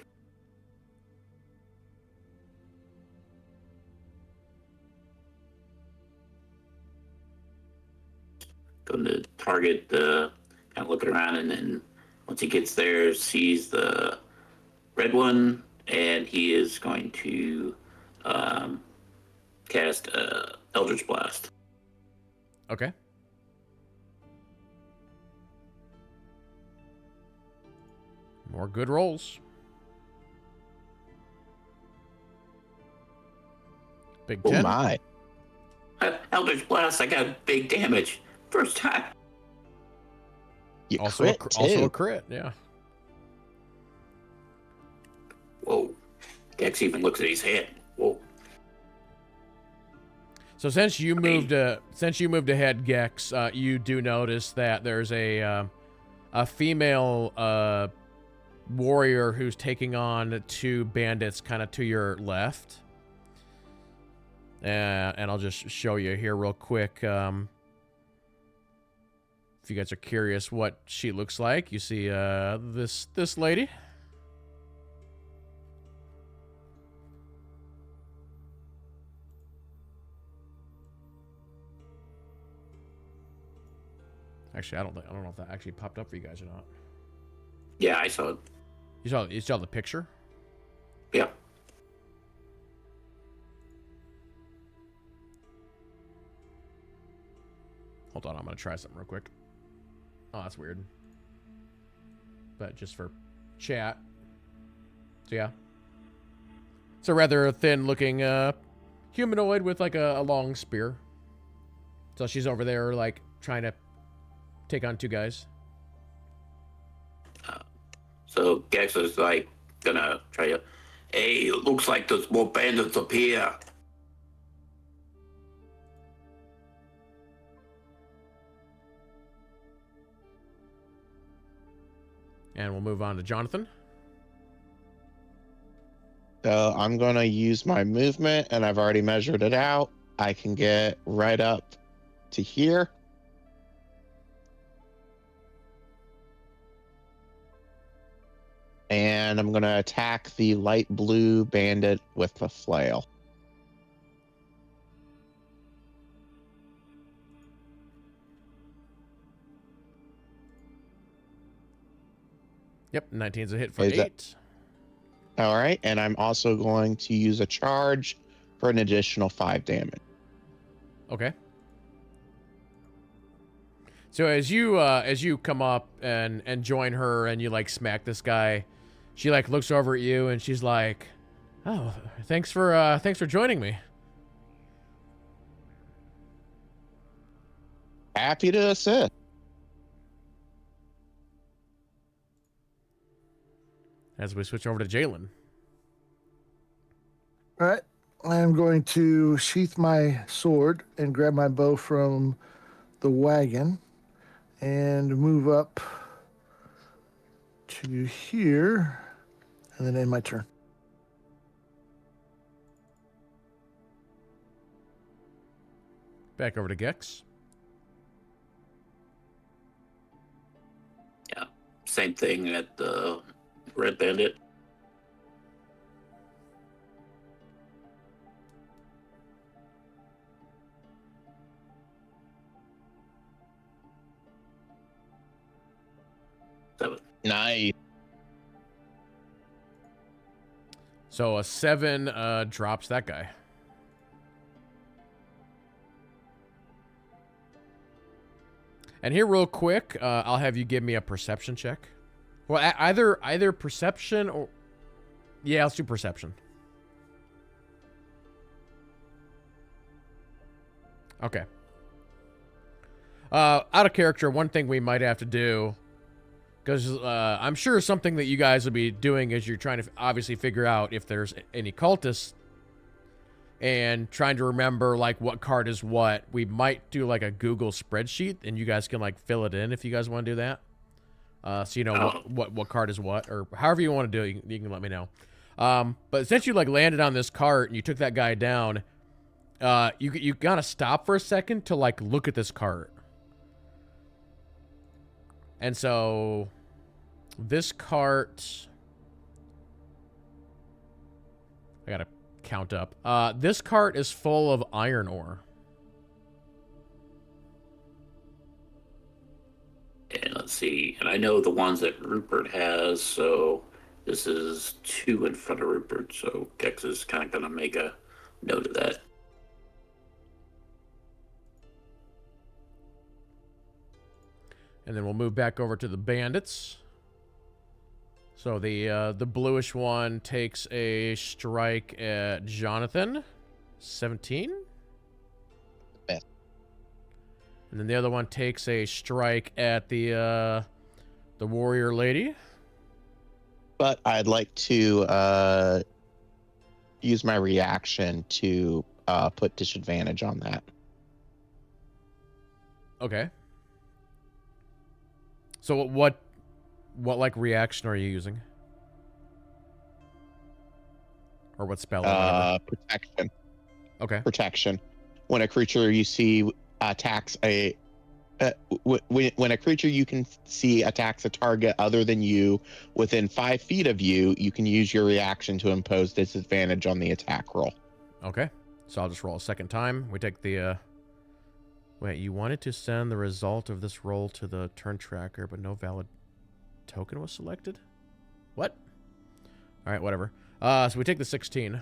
Going to target the, kind of looking around, and then once he gets there, sees the red one, and he is going to cast Eldritch Blast. Okay. More good rolls. Big Oh 10. my. Eldritch Blast, I got big damage. First time. You Also crit also a too. crit, yeah. Whoa. Gex even looks at his head. Whoa. So since you moved ahead, Gex, you do notice that there's a female warrior who's taking on 2 bandits kind of to your left. And I'll just show you here real quick. If you guys are curious what she looks like, you see this lady. Actually, I don't know if that actually popped up for you guys or not. Yeah, I saw it. You saw the picture? Yeah. Hold on, I'm gonna try something real quick. Oh, that's weird. But just for chat. So yeah. It's a rather thin-looking humanoid with like a long spear. So she's over there like trying to take on 2 guys. So Gex is like gonna try to, hey, it looks like there's more bandits up here. And we'll move on to Jonathan. So I'm gonna use my movement, and I've already measured it out. I can get right up to here. And I'm gonna attack the light blue bandit with the flail. Yep, 19's a hit for Is 8. that- All right, and I'm also going to use a charge for an additional 5 damage. Okay. So as you come up and join her and you like smack this guy, she like looks over at you and she's like, "Oh, thanks for joining me." Happy to assist. As we switch over to Jalen. All right. I am going to sheath my sword and grab my bow from the wagon and move up to here and then end my turn. Back over to Gex. Yeah. Same thing at the Red Bandit. Nice. So a 7 drops that guy. And here real quick, I'll have you give me a perception check. Well, either perception or... Yeah, let's do perception. Okay. Out of character, one thing we might have to do, because I'm sure something that you guys will be doing is you're trying to obviously figure out if there's any cultists and trying to remember like what card is what. We might do like a Google spreadsheet and you guys can like fill it in if you guys want to do that. So you know what card is what, or however you want to do it, you can let me know. But since you like landed on this cart and you took that guy down, you gotta stop for a second to like look at this cart. And so this cart I gotta count up. This cart is full of iron ore. And let's see. And I know the ones that Rupert has, so this is 2 in front of Rupert. So Gex is kind of going to make a note of that. And then we'll move back over to the bandits. So the bluish one takes a strike at Jonathan. 17. Yeah. And then the other one takes a strike at the warrior lady. But I'd like to use my reaction to put disadvantage on that. Okay. So what like reaction are you using? Or what spell? Or whatever? Protection. Okay. Protection. When a creature you see attacks a when a creature you can see attacks a target other than you within 5 feet of you, you can use your reaction to impose disadvantage on the attack roll. Okay. So I'll just roll a second time. We take the wait, you wanted to send the result of this roll to the turn tracker, but no valid token was selected? What? All right, whatever. So we take the 16.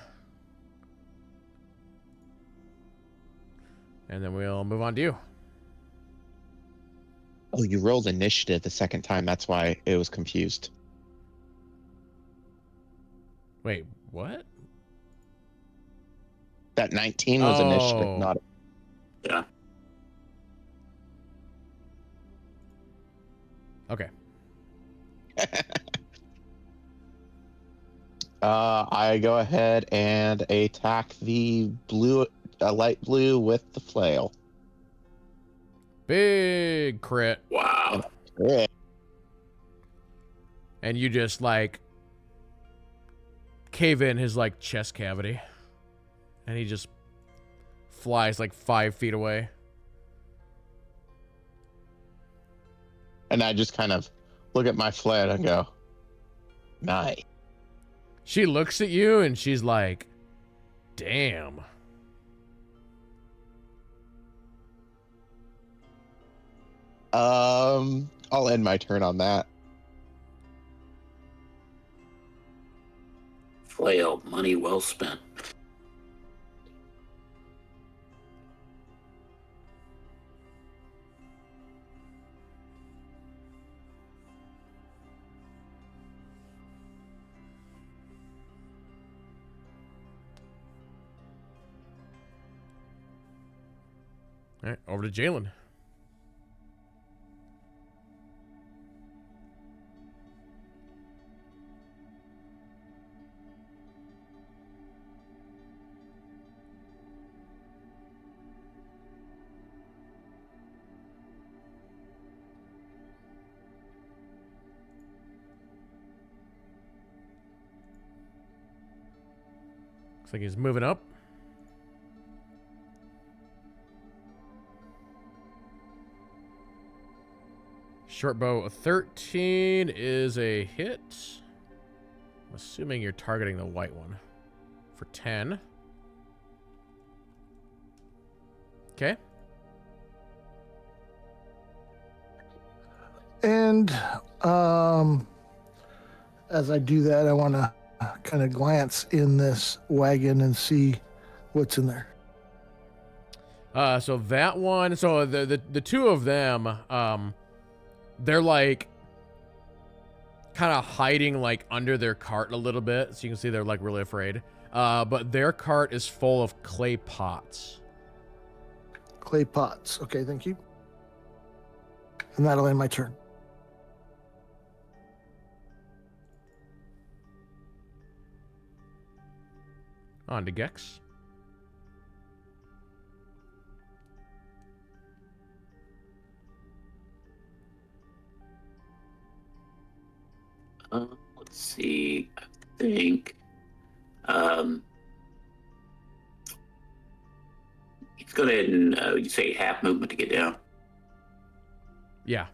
And then we'll move on to you. Oh, you rolled initiative the second time. That's why it was confused. Wait, what? That 19 was initiative, Oh. not. Yeah. Okay. I go ahead and attack the light blue with the flail. Big crit. Wow. Yeah. And you just, like, cave in his, like, chest cavity. And he just flies, like, 5 feet away. And I just kind of look at my flail and go, nice. She looks at you and she's like, damn. I'll end my turn on that. Flail, money well spent. All right, over to Jalen. Looks like he's moving up. Short bow 13 is a hit. I'm assuming you're targeting the white one for 10. Okay. And as I do that, I want to kind of glance in this wagon and see what's in there. So that one, so the two of them, they're like kind of hiding like under their cart a little bit, so you can see they're like really afraid. But their cart is full of clay pots. Clay pots. Okay, thank you. And that'll end my turn. On to Gex. Let's see. I think let's go ahead and you say half movement to get down. Yeah.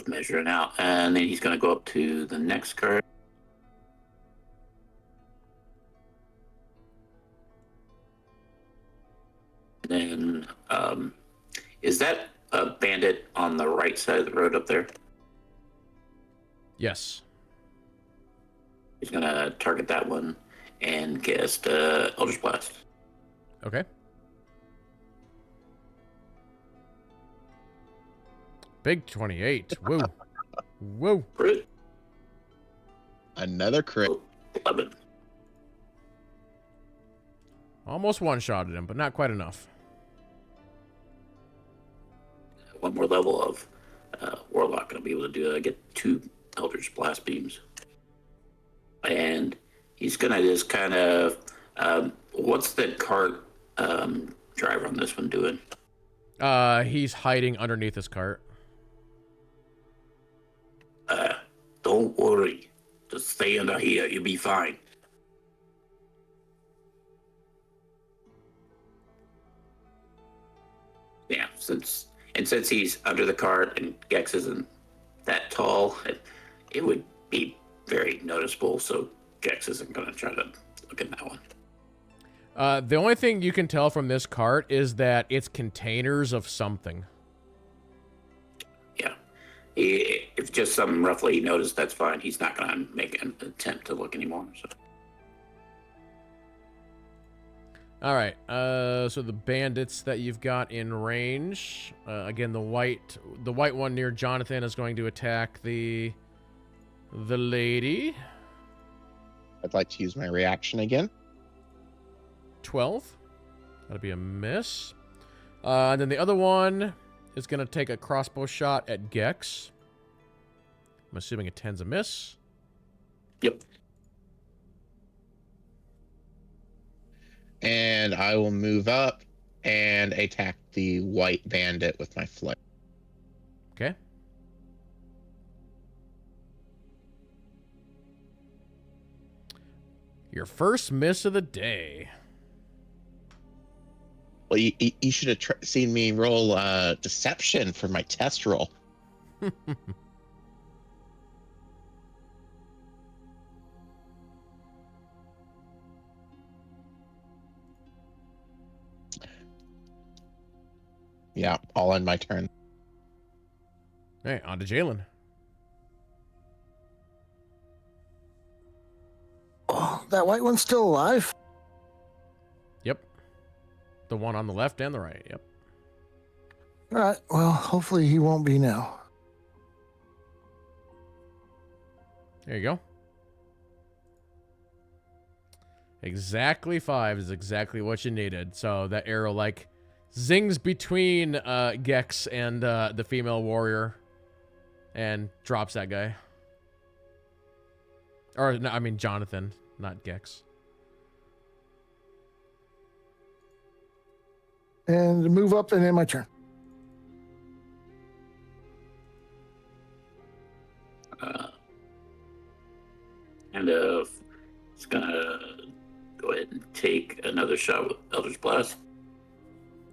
just measuring out, and then he's going to go up to the next card. Then, is that a bandit on the right side of the road up there? Yes. He's going to target that one and cast Eldritch Blast. Okay. Big 28. Woo. Woo. Crit. Another crit. 11. Almost one-shotted him, but not quite enough. One more level of Warlock going to be able to do get 2 Eldritch Blast beams. And he's going to just kind of... what's the cart driver on this one doing? He's hiding underneath his cart. Don't worry. Just stay under here. You'll be fine. Yeah, since he's under the cart and Gex isn't that tall, it would be very noticeable, so Gex isn't going to try to look at that one. The only thing you can tell from this cart is that it's containers of something. Yeah. If just something roughly he noticed, that's fine. He's not going to make an attempt to look anymore. So. All right. So the bandits that you've got in range, again, the white one near Jonathan is going to attack the lady. I'd like to use my reaction again. 12. That'll be a miss. And then the other one is going to take a crossbow shot at Gex. I'm assuming a 10's a miss. Yep. And I will move up and attack the white bandit with my flare. Okay. Your first miss of the day. Well, you should have seen me roll deception for my test roll. Yeah, I'll end my turn. All right, on to Jalen. Oh, that white one's still alive? Yep. The one on the left and the right. Yep. All right. Well, hopefully he won't be now. There you go. Exactly 5 is exactly what you needed. So that arrow, like, zings between Gex and the female warrior and drops that guy. Or, no, I mean, Jonathan, not Gex. And move up and end my turn. It's gonna go ahead and take another shot with Eldritch Blast.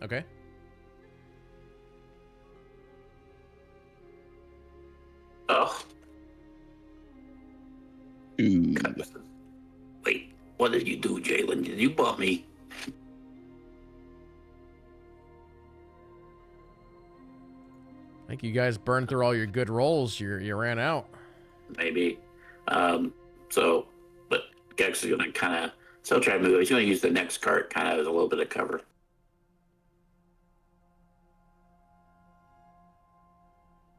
Okay. Oh, Ooh. wait! What did you do, Jalen? Did you bump me? I think you guys burned through all your good rolls. You ran out. Maybe. But Gex is gonna kind of still try to move. He's gonna use the next cart kind of as a little bit of cover.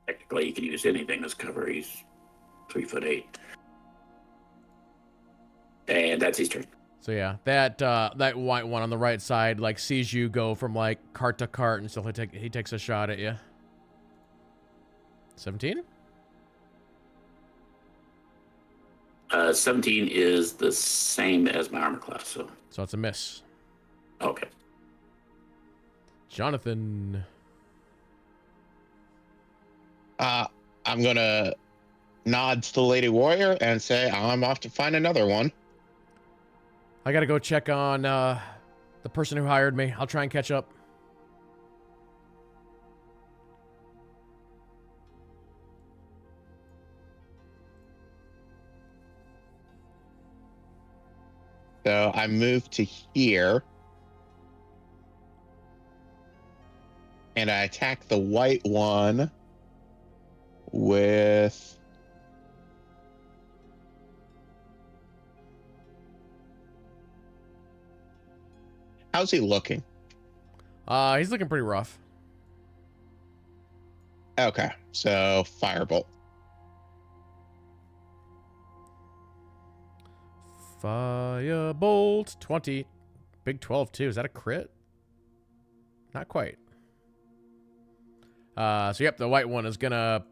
Technically, he can use anything as cover. He's 3'8", and that's his turn. So yeah, that white one on the right side like sees you go from like cart to cart, and so he takes a shot at you. 17? 17 is the same as my armor class, so it's a miss. okay. Jonathan. I'm gonna nod to the lady warrior and say I'm off to find another one. I gotta go check on the person who hired me. I'll try and catch up. So I move to here. And I attack the white one with... How's he looking? He's looking pretty rough. Okay, so firebolt. Firebolt 20. Big 12 too. Is that a crit? Not quite. So yep, the white one is gonna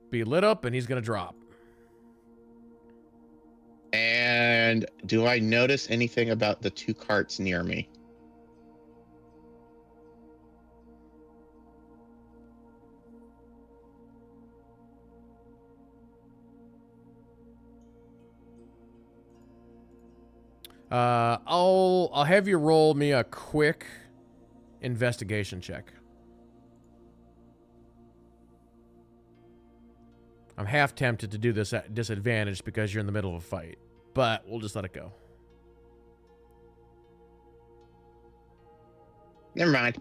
be lit up and he's gonna drop. And do I notice anything about the 2 carts near me? I'll have you roll me a quick investigation check. I'm half tempted to do this at disadvantage because you're in the middle of a fight, but we'll just let it go. Never mind.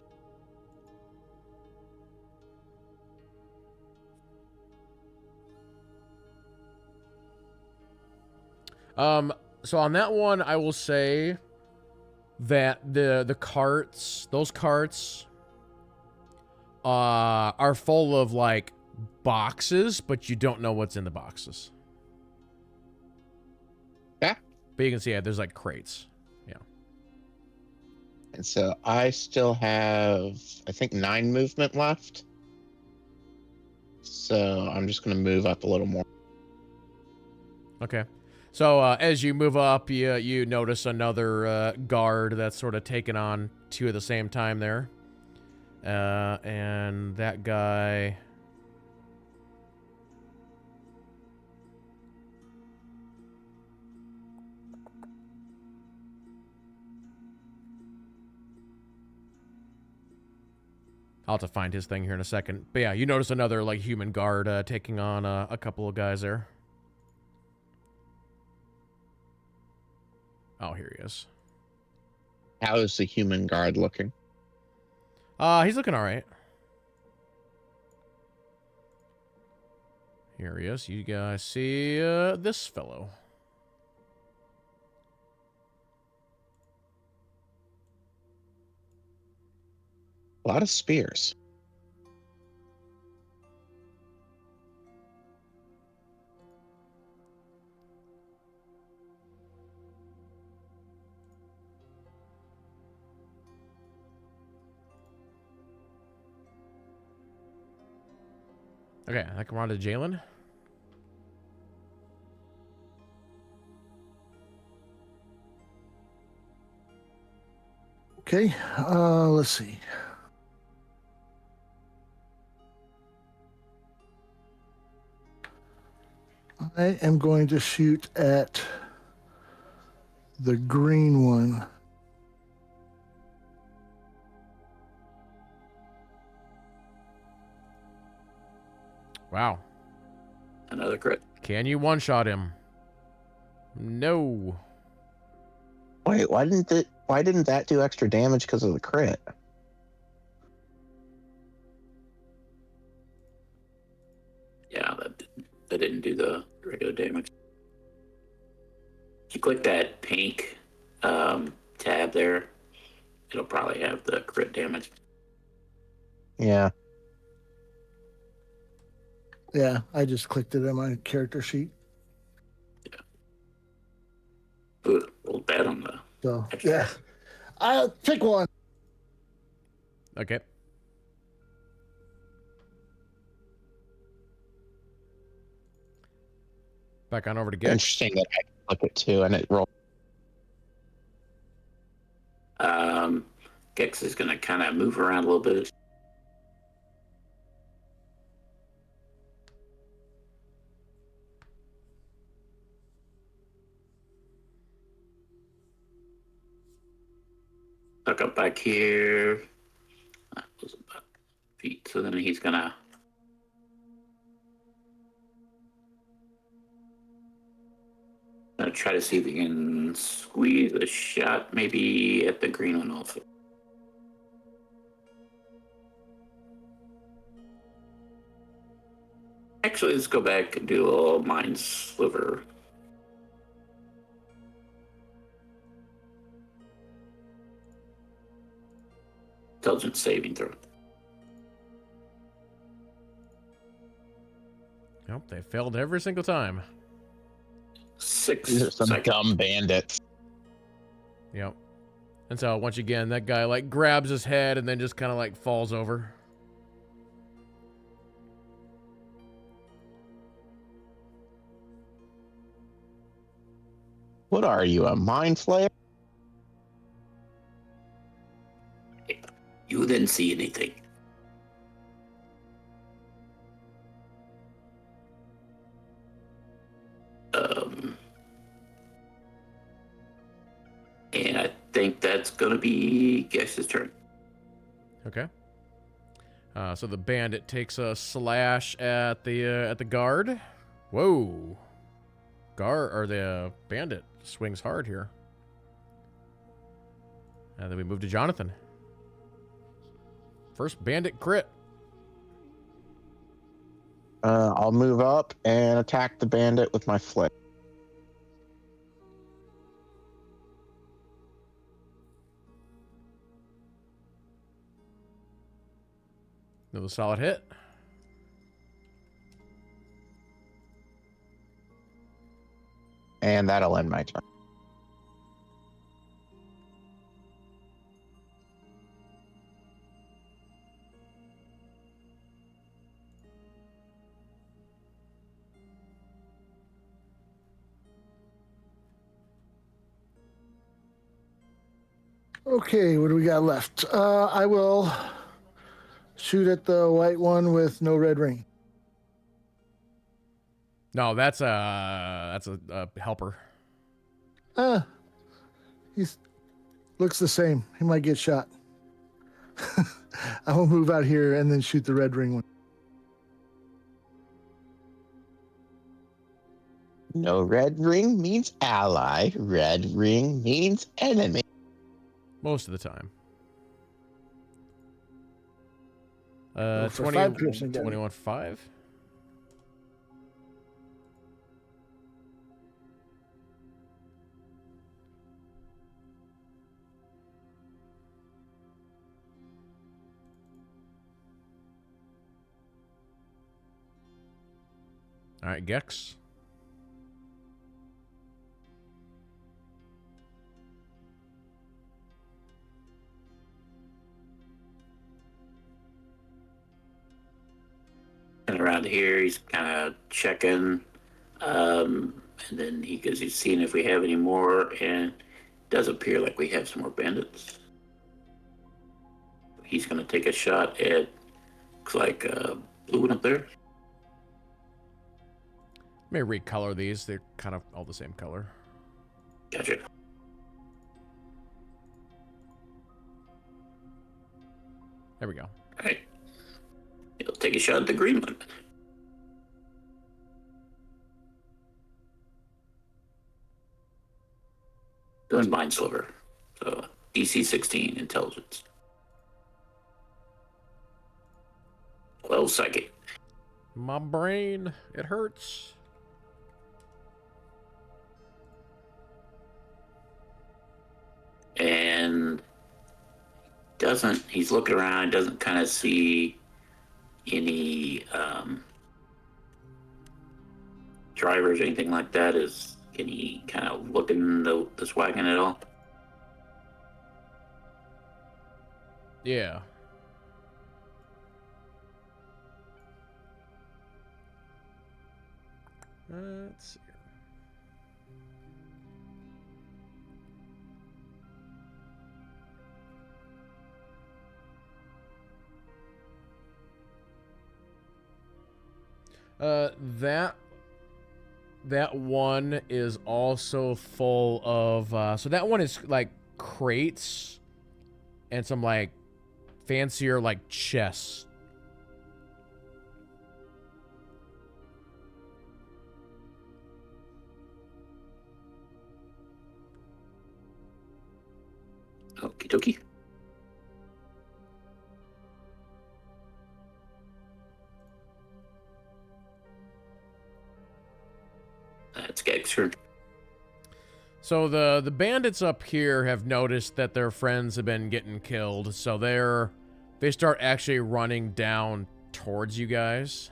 So on that one, I will say that the carts, those carts, are full of like boxes, but you don't know what's in the boxes. Yeah. But you can see, yeah, there's like crates. Yeah. And so I still have, I think, 9 movement left. So I'm just going to move up a little more. Okay. So as you move up, you notice another guard that's sort of taken on 2 at the same time there. And that guy... I'll have to find his thing here in a second. But yeah, you notice another like human guard taking on a couple of guys there. Oh, here he is. How is the human guard looking? He's looking all right. Here he is. You guys see this fellow. A lot of spears. Okay, I come around to Jalen. Okay, let's see. I am going to shoot at the green one. Wow. Another crit. Can you one-shot him? No. Wait, why didn't that do extra damage because of the crit? Yeah, that didn't do the regular damage. If you click that pink tab there, it'll probably have the crit damage. Yeah. Yeah, I just clicked it on my character sheet. Ooh, a little bad on the... So, yeah. I'll pick one. Okay. Back on over to Gex. Interesting that I click it too and it rolled. Gex is going to kind of move around a little bit. Tuck up back here. That was about feet. So then he's going to... Gonna try to see if we can squeeze a shot maybe at the green one also. Actually, let's go back and do a little mind sliver. Intelligence saving throw. Nope, they failed every single time. 6 These are some seconds. dumb bandits. Yep. And so once again, that guy like grabs his head and then just kind of like falls over. What are you, a mind flayer? You didn't see anything. And I think that's gonna be Gex's turn. Okay. So the bandit takes a slash at the guard. Whoa. Guard or the bandit swings hard here. And then we move to Jonathan. First bandit crit. I'll move up and attack the bandit with my flick. Another solid hit. And that'll end my turn. Okay, what do we got left? I will shoot at the white one with no red ring. No, that's a helper. He's looks the same. He might get shot. I will move out here and then shoot the red ring one. No red ring means ally. Red ring means enemy. Most of the time. For 20, 5 piercing damage. 21, 5. All right, Gex. And around here, he's kind of checking, and then he's seeing if we have any more, and it does appear like we have some more bandits. He's gonna take a shot at looks like blue one up there. May recolor these. They're kind of all the same color. Gotcha. There we go. All right. He'll take a shot at the green one. Doing mind sliver. So DC 16 intelligence. 12 psychic. My brain, it hurts. And he's looking around, doesn't kind of see any drivers or anything like that. Can he kind of look in this wagon at all? Yeah. Let's see. That one is also full of so that one is like crates and some like fancier like chests. dokie. That's Geg's turn. So the bandits up here have noticed that their friends have been getting killed, so they start actually running down towards you guys.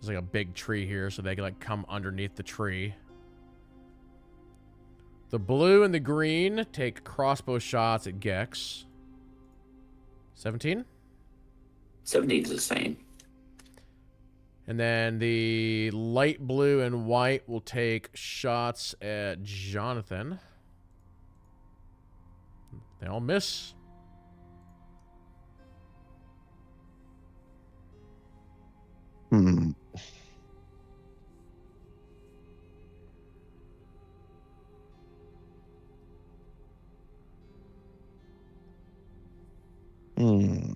There's like a big tree here, so they can like come underneath the tree. The blue and the green take crossbow shots at Gex. 17? 17's the same. And then the light blue and white will take shots at Jonathan. They all miss. Hmm. Hmm.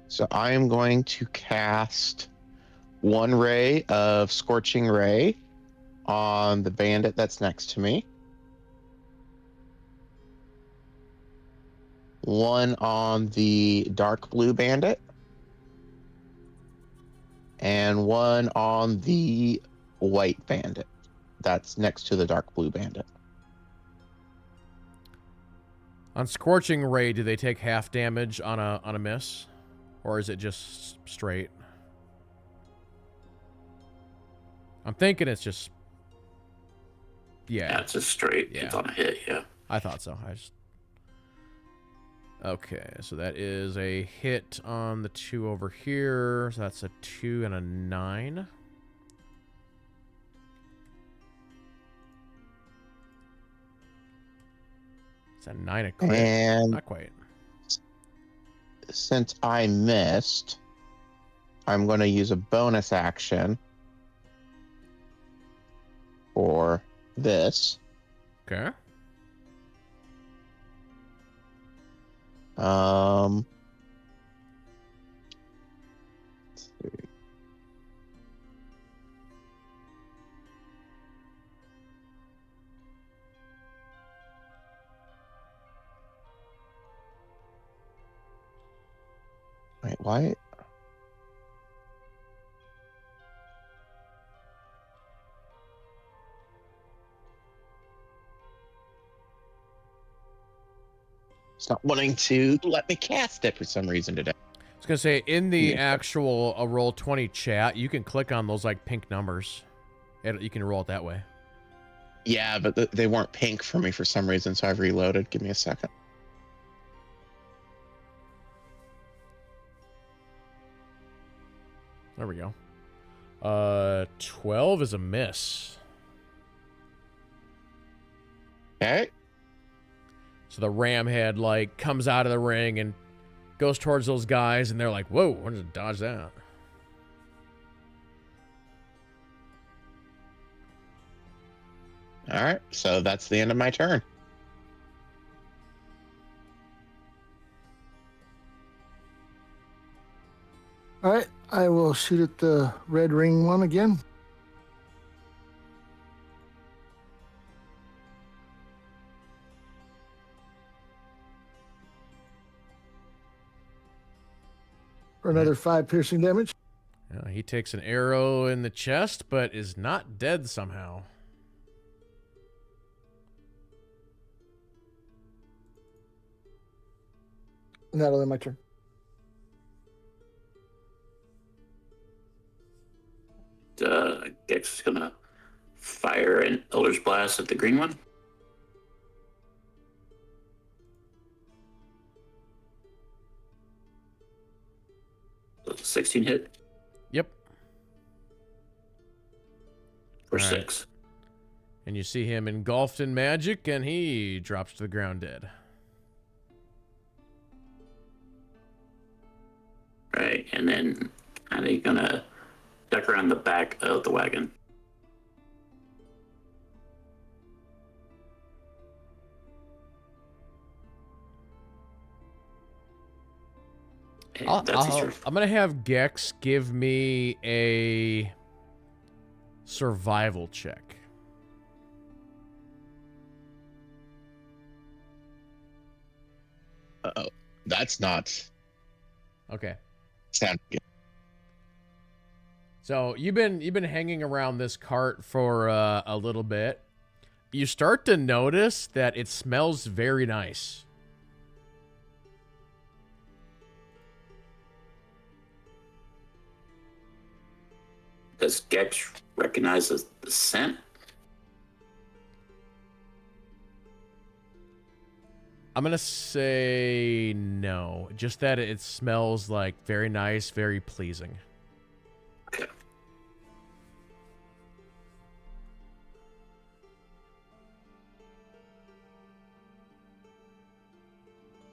So I am going to cast one ray of Scorching Ray on the bandit that's next to me. One on the dark blue bandit. And one on the white bandit that's next to the dark blue bandit. On Scorching Ray, do they take half damage on a miss? Or is it just straight? I'm thinking it's just... Yeah, it's just straight. Yeah. It's on a hit, yeah. I thought so. Okay, so that is a hit on the 2 over here. So that's a 2 and a 9. It's a 9 a crit. And Not quite. since I missed, I'm going to use a bonus action for this. Okay. Let's see. Wait, why? It's not wanting to let me cast it for some reason today. I was going to say, in the Yeah. actual Roll20 chat, you can click on those like pink numbers. You can roll it that way. Yeah, but they weren't pink for me for some reason, so I've reloaded. Give me a second. There we go. 12 is a miss. Okay. So the ram head like comes out of the ring and goes towards those guys, and they're like, "Whoa, we're gonna dodge that." All right, so that's the end of my turn. All right, I will shoot at the red ring one again. For another 5 piercing damage. He takes an arrow in the chest, but is not dead somehow. And that'll end my turn. Gex is gonna fire an Elder's Blast at the green one. That's a 16 hit Yep. for All right. 6. And you see him engulfed in magic, and he drops to the ground dead. Right, and then are they gonna duck around the back of the wagon? And that's his turn. I'm gonna have Gex give me a survival check. Uh-oh. That's not Okay. sound good. So you've been hanging around this cart for a little bit. You start to notice that it smells very nice. Does Gex recognize the scent? I'm gonna say no. Just that it smells like very nice, very pleasing. Okay.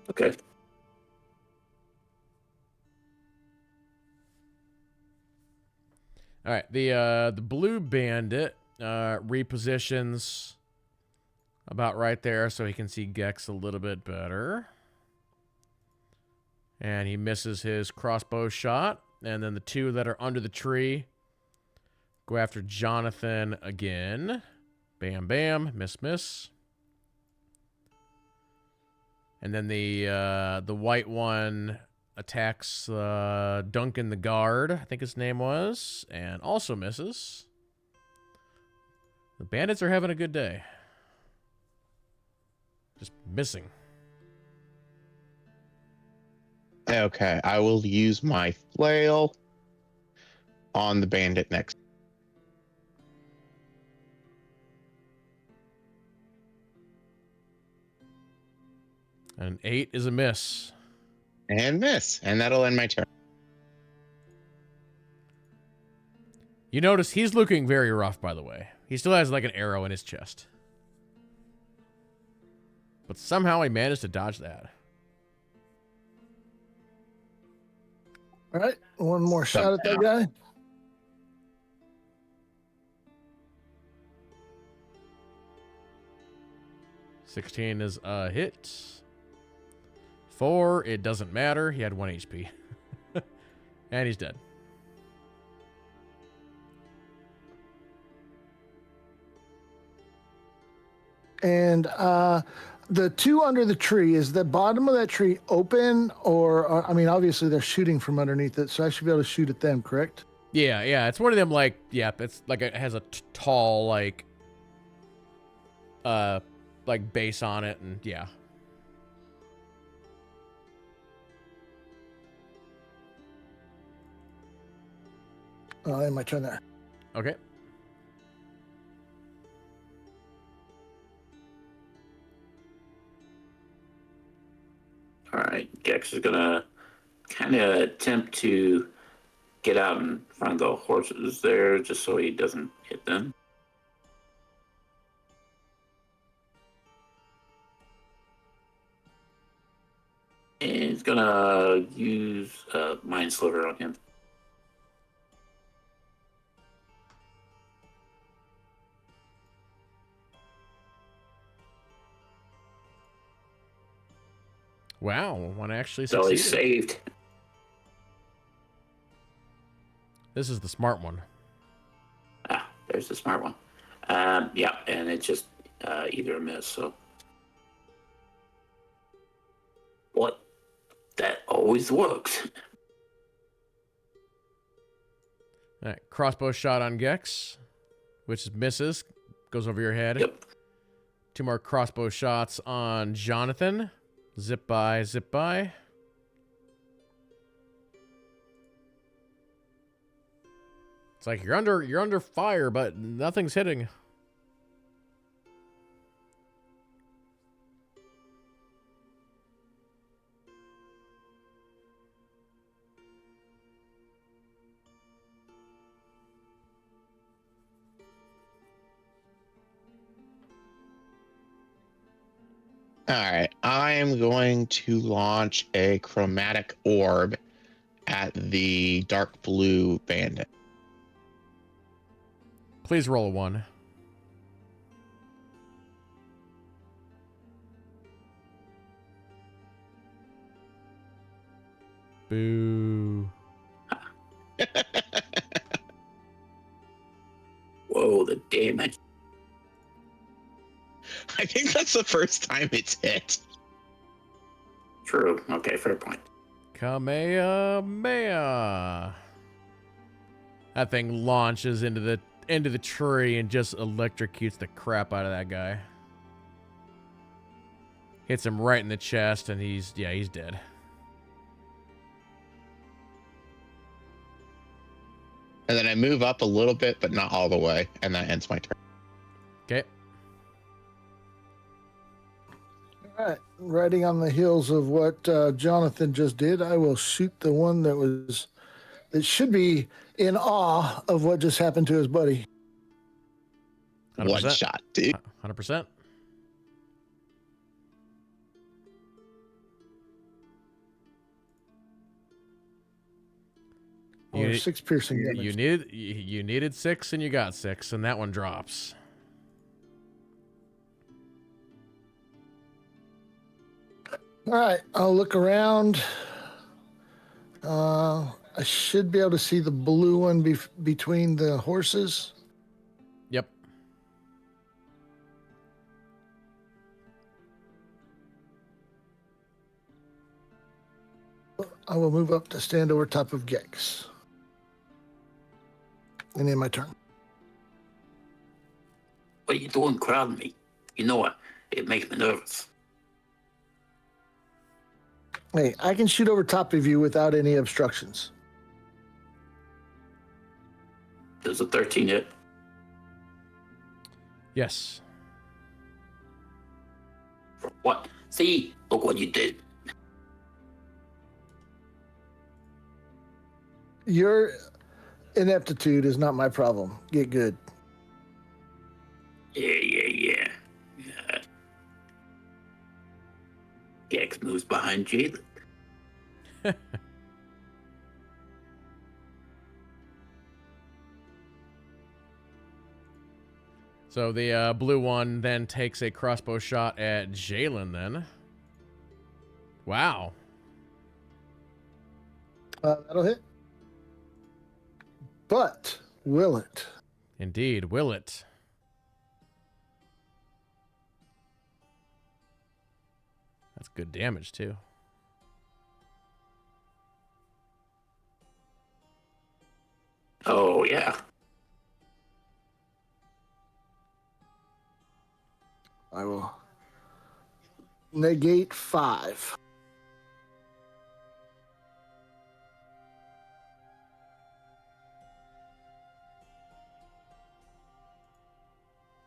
Okay. All right, the blue bandit repositions about right there so he can see Gex a little bit better. And he misses his crossbow shot. And then the two that are under the tree go after Jonathan again. Bam, bam, miss, miss. And then the white one attacks Duncan the guard, I think his name was, and also misses. The bandits are having a good day. Just missing. Okay, I will use my flail on the bandit next. An 8 is a miss. And miss. And that'll end my turn. You notice he's looking very rough, by the way. He still has like an arrow in his chest. But somehow he managed to dodge that. All right, one more shot at that guy. $16 is a hit. 4, it doesn't matter. He had 1 HP. And he's dead. And the two under the tree, is the bottom of that tree open? Or, I mean, obviously they're shooting from underneath it, so I should be able to shoot at them, correct? Yeah, yeah. It's one of them, like, yeah, it's like it has a tall, like base on it, and yeah. Oh, in my turn there. Okay. All right. Gex is gonna kind of attempt to get out in front of the horses there, just so he doesn't hit them. And he's gonna use Mind Sliver on him. Wow, one actually So he succeeded. saved. This is the smart one. Ah, there's the smart one. Yeah, and it's just either a miss. So what? That always works. All right, crossbow shot on Gex, which misses, goes over your head. Yep. 2 more crossbow shots on Jonathan. Zip by, zip by. It's like you're under fire, but nothing's hitting. All right, I am going to launch a chromatic orb at the dark blue bandit. Please roll a 1. Boo. Whoa, the damage. I think that's the first time it's hit. True. Okay, fair point. Kamehameha. That thing launches into the tree and just electrocutes the crap out of that guy. Hits him right in the chest, and he's dead. And then I move up a little bit, but not all the way, and that ends my turn. Okay. All right, riding on the heels of what Jonathan just did, I will shoot the one that should be in awe of what just happened to his buddy. 100%. One shot, dude. 100%. Or 6 piercing damage. You needed 6 and you got 6, and that one drops. All right, I'll look around. I should be able to see the blue one between the horses. Yep. I will move up to stand over top of Gex. And end my turn. What are you doing crowding me? You know what? It makes me nervous. Hey, I can shoot over top of you without any obstructions. There's a 13 hit. Yes. For what? See? Look what you did. Your ineptitude is not my problem. Get good. Yeah. Gex moves behind Jalen. So the blue one then takes a crossbow shot at Jalen then. Wow. That'll hit. But will it? Indeed, will it? That's good damage, too. Oh, yeah. I will negate 5.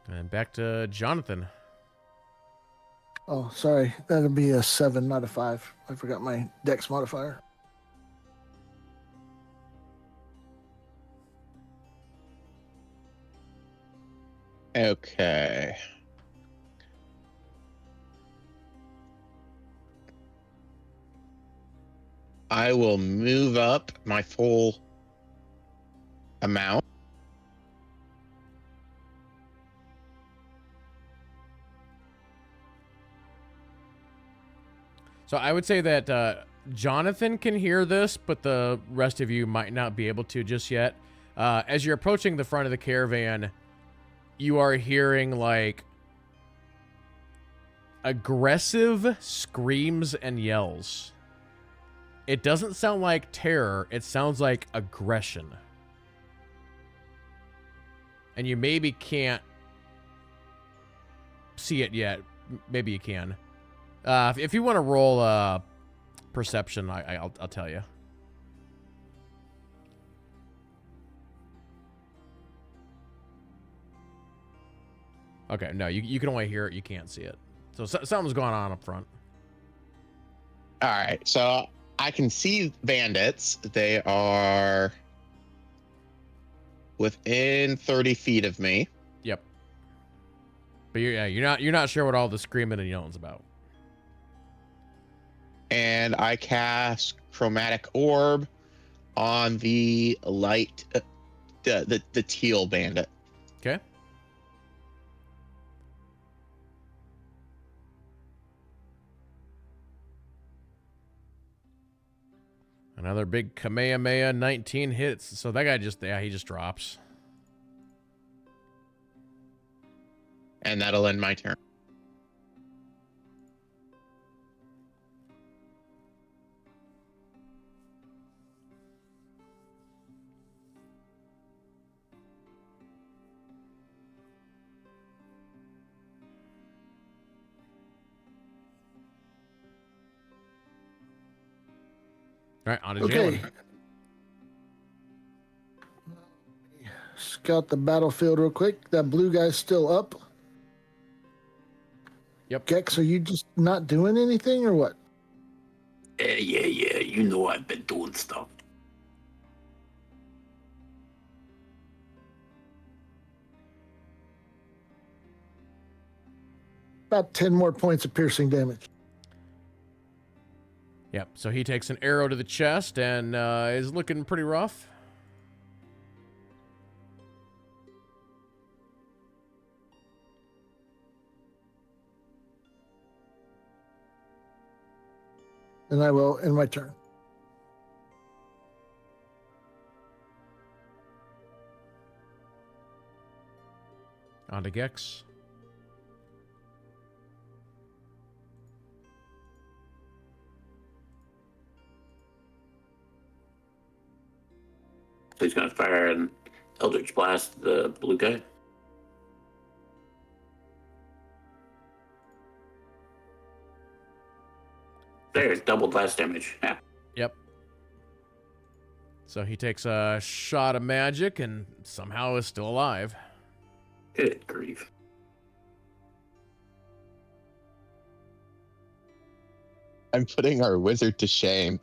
And back to Jonathan. Oh, sorry. That'd be a 7, not a 5. I forgot my dex modifier. Okay. I will move up my full amount. So I would say that Jonathan can hear this, but the rest of you might not be able to just yet. As you're approaching the front of the caravan, you are hearing, like, aggressive screams and yells. It doesn't sound like terror. It sounds like aggression. And you maybe can't see it yet. Maybe you can. If you want to roll perception, I'll tell you. Okay, no, you can only hear it. You can't see it. So something's going on up front. All right, so I can see bandits. They are within 30 feet of me. Yep. But you're not sure what all the screaming and yelling's about. And I cast Chromatic Orb on the light, the teal bandit. Okay. Another big Kamehameha, 19 hits. So that guy he just drops. And that'll end my turn. All right, on to Okay. Jalen. Scout the battlefield real quick. That blue guy's still up. Yep. Gex, are you just not doing anything or what? Yeah. You know I've been doing stuff. About 10 more points of piercing damage. Yep. So he takes an arrow to the chest and is looking pretty rough. And I will end my turn. On to Gex. So he's going to fire an Eldritch Blast the blue guy. There, double blast damage. Yeah. Yep. So he takes a shot of magic and somehow is still alive. Good grief. I'm putting our wizard to shame.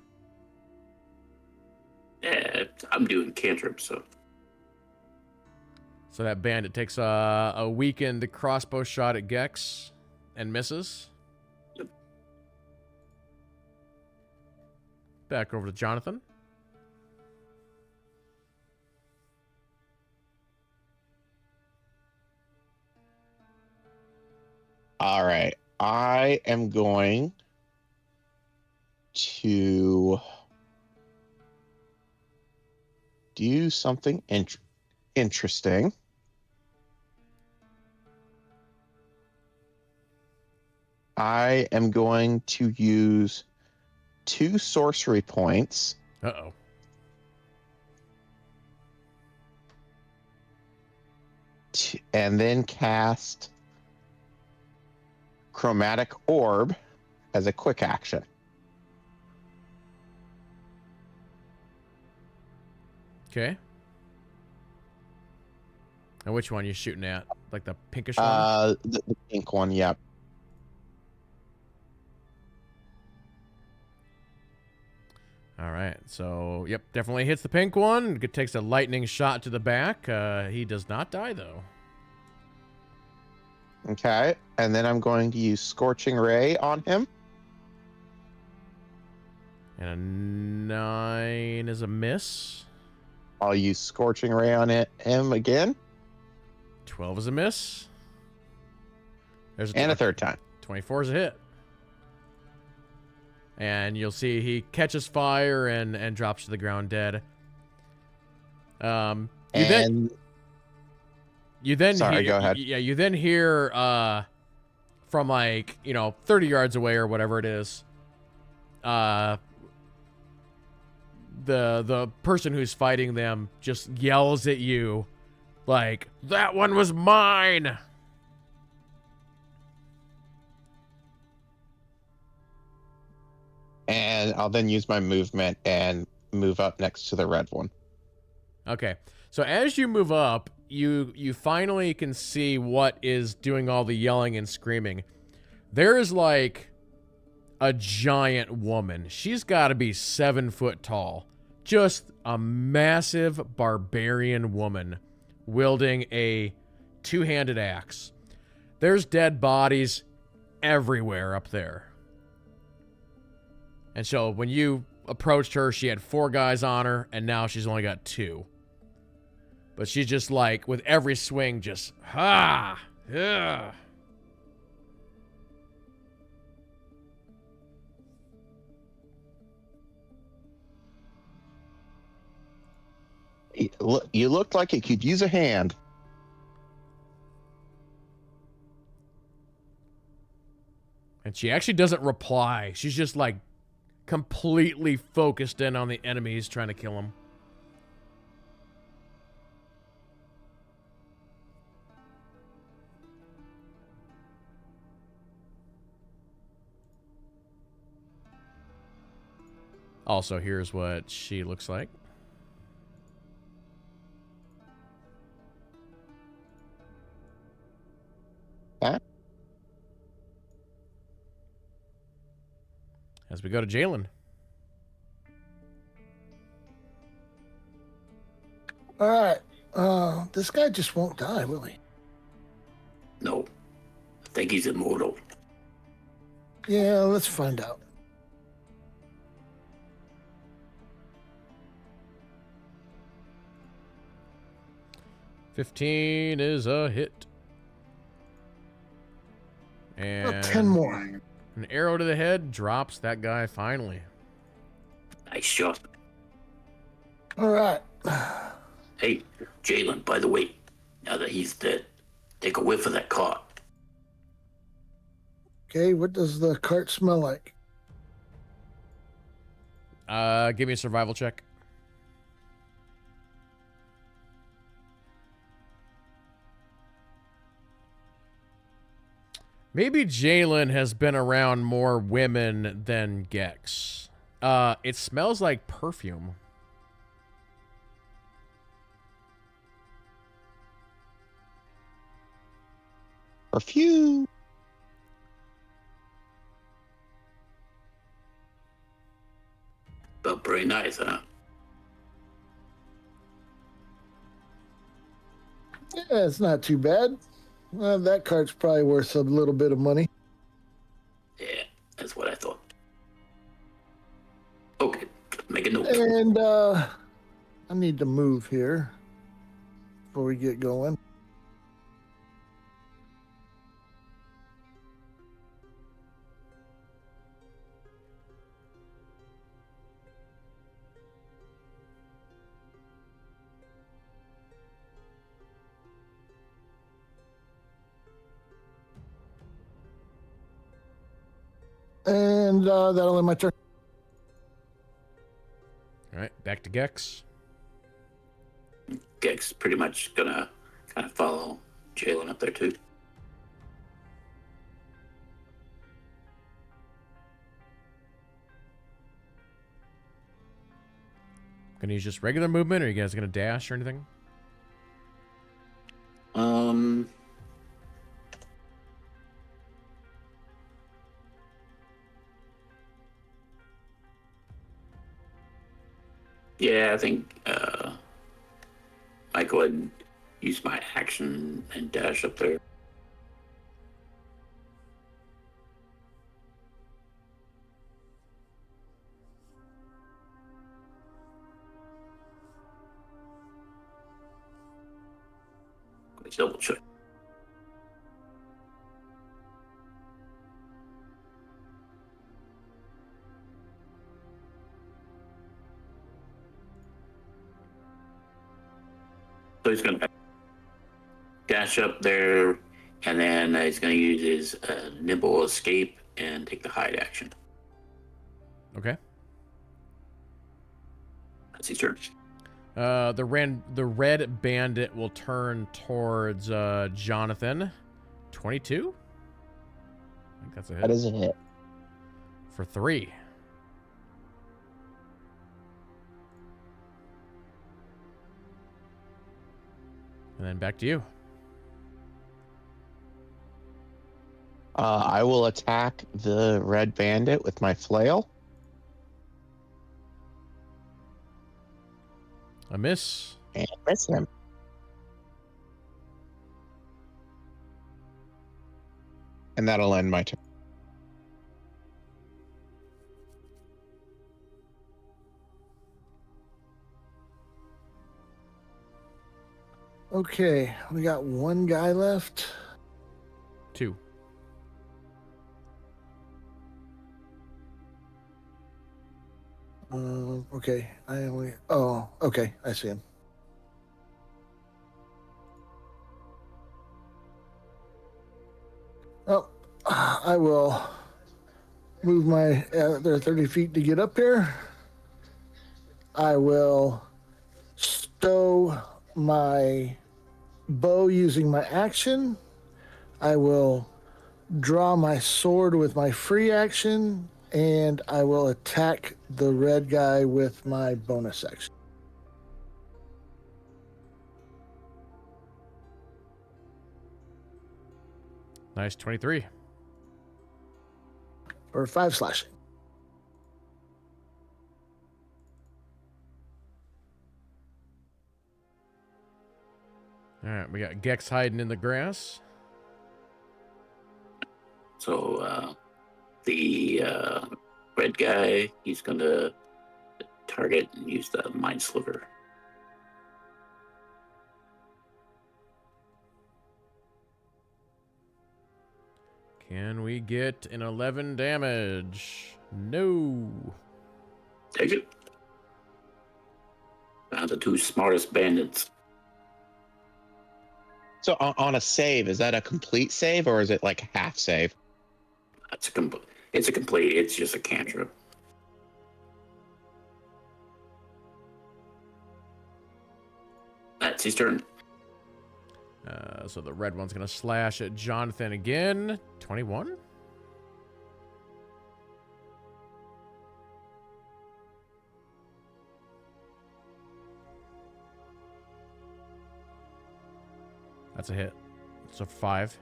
Yeah, I'm doing cantrips, so. So that bandit takes a weakened crossbow shot at Gex and misses. Yep. Back over to Jonathan. All right. I am going to do something interesting. I am going to use 2 sorcery points Uh-oh. and then cast Chromatic Orb as a quick action. Okay. And which one are you shooting at? Like the pinkish one? The pink one, yep. All right. So, yep, definitely hits the pink one. It takes a lightning shot to the back. He does not die, though. Okay, and then I'm going to use Scorching Ray on him. And a 9 is a miss. I'll use Scorching Ray on him again. 12 is a miss. There's And a third time. 24 is a hit. And you'll see he catches fire and drops to the ground dead. You then Sorry, go ahead. Yeah, you then hear from 30 yards away or whatever it is. The person who's fighting them just yells at you like, "That one was mine." And I'll then use my movement and move up next to the red one. Okay. So as you move up, you finally can see what is doing all the yelling and screaming. There is like a giant woman. She's got to be 7 foot tall. Just a massive barbarian woman wielding a 2-handed axe. There's dead bodies everywhere up there. And so when you approached her, she had 4 guys on her, and now she's only got 2. But she's just like, with every swing, just, yeah. You looked like it could use a hand. And she actually doesn't reply. She's just like completely focused in on the enemies trying to kill him. Also, here's what she looks like. Huh? As we go to Jalen. All right. This guy just won't die, will he? No, I think he's immortal. Yeah, let's find out. $15 is a hit. And 10 more. an arrow to the head drops that guy finally. Nice shot. All right. Hey, Jalen, by the way, now that he's dead, take a whiff of that cart. Okay, what does the cart smell like? Give me a survival check. Maybe Jalen has been around more women than Gex. It smells like perfume. Perfume. But pretty nice, huh? Yeah, it's not too bad. That cart's probably worth a little bit of money. Yeah, that's what I thought. Okay, make a note. And I need to move here before we get going. And that'll end my turn. All right, back to Gex. Gex pretty much gonna kind of follow Jalen up there too. Gonna use just regular movement, or are you guys gonna dash or anything? Yeah, I think I go ahead and use my action and dash up there. Let's double check. So he's gonna dash up there, and then he's gonna use his nimble escape and take the hide action. Okay. That's his turn. The red bandit will turn towards Jonathan. 22? I think that's a hit. That is a hit. For 3. And then back to you. I will attack the red bandit with my flail. A miss. And miss him. And that'll end my turn. Okay, we got one guy left. 2. Okay, I only. Oh, okay, I see him. Oh, I will move my there 30 feet to get up here. I will stow my bow using my action. I will draw my sword with my free action, and I will attack the red guy with my bonus action. Nice, 23. Or 5 slashing. All right, we got Gex hiding in the grass. So the red guy, he's gonna target and use the mind sliver. Can we get an 11 damage? No. Take it. Found the 2 smartest bandits. So on a save, is that a complete save or is it like a half save? It's a complete. It's just a cantrip. That's his turn. So the red one's going to slash at Jonathan again. 21? That's a hit. So 5.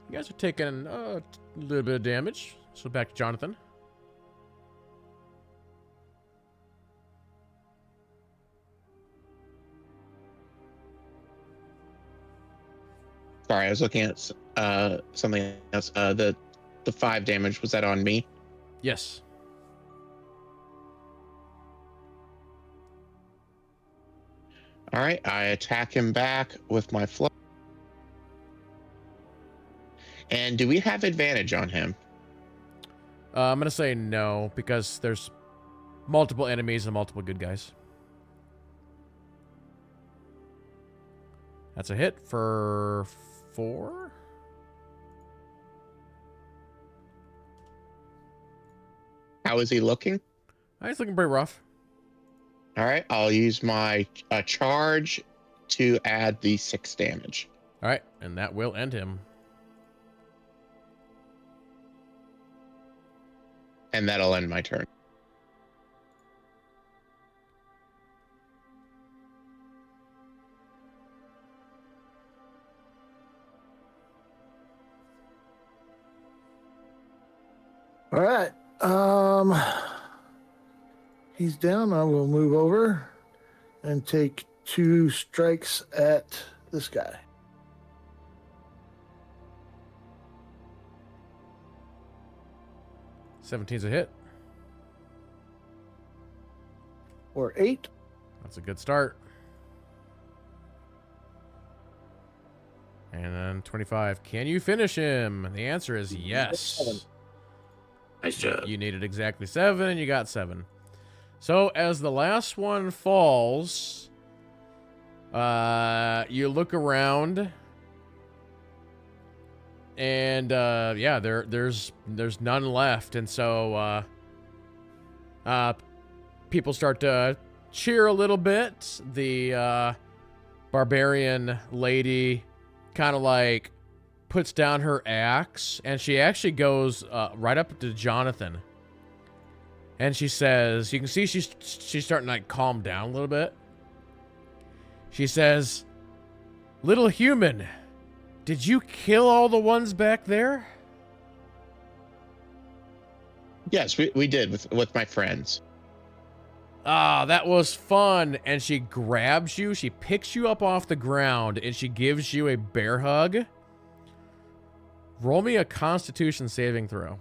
You guys are taking a little bit of damage. So back to Jonathan. Sorry, I was looking at something else. The 5 damage, was that on me? Yes. All right, I attack him back with my flush. And do we have advantage on him? I'm going to say no, because there's multiple enemies and multiple good guys. That's a hit for 4. How is he looking? He's looking pretty rough. All right, I'll use my charge to add the 6 damage. All right, and that will end him. And that'll end my turn. All right. He's down. I will move over and take 2 strikes at this guy. '17's a hit. Or 8. That's a good start. And then 25. Can you finish him? The answer is yes. Nice job. You needed exactly 7, and you got 7. So as the last one falls, you look around, and yeah, there's none left, and so people start to cheer a little bit. The barbarian lady kind of like puts down her axe, and she actually goes right up to Jonathan. And she says, you can see she's starting to like calm down a little bit. She says, "Little human, did you kill all the ones back there?" Yes, we did with my friends. Ah, that was fun. And she grabs you, she picks you up off the ground, and she gives you a bear hug. Roll me a Constitution saving throw.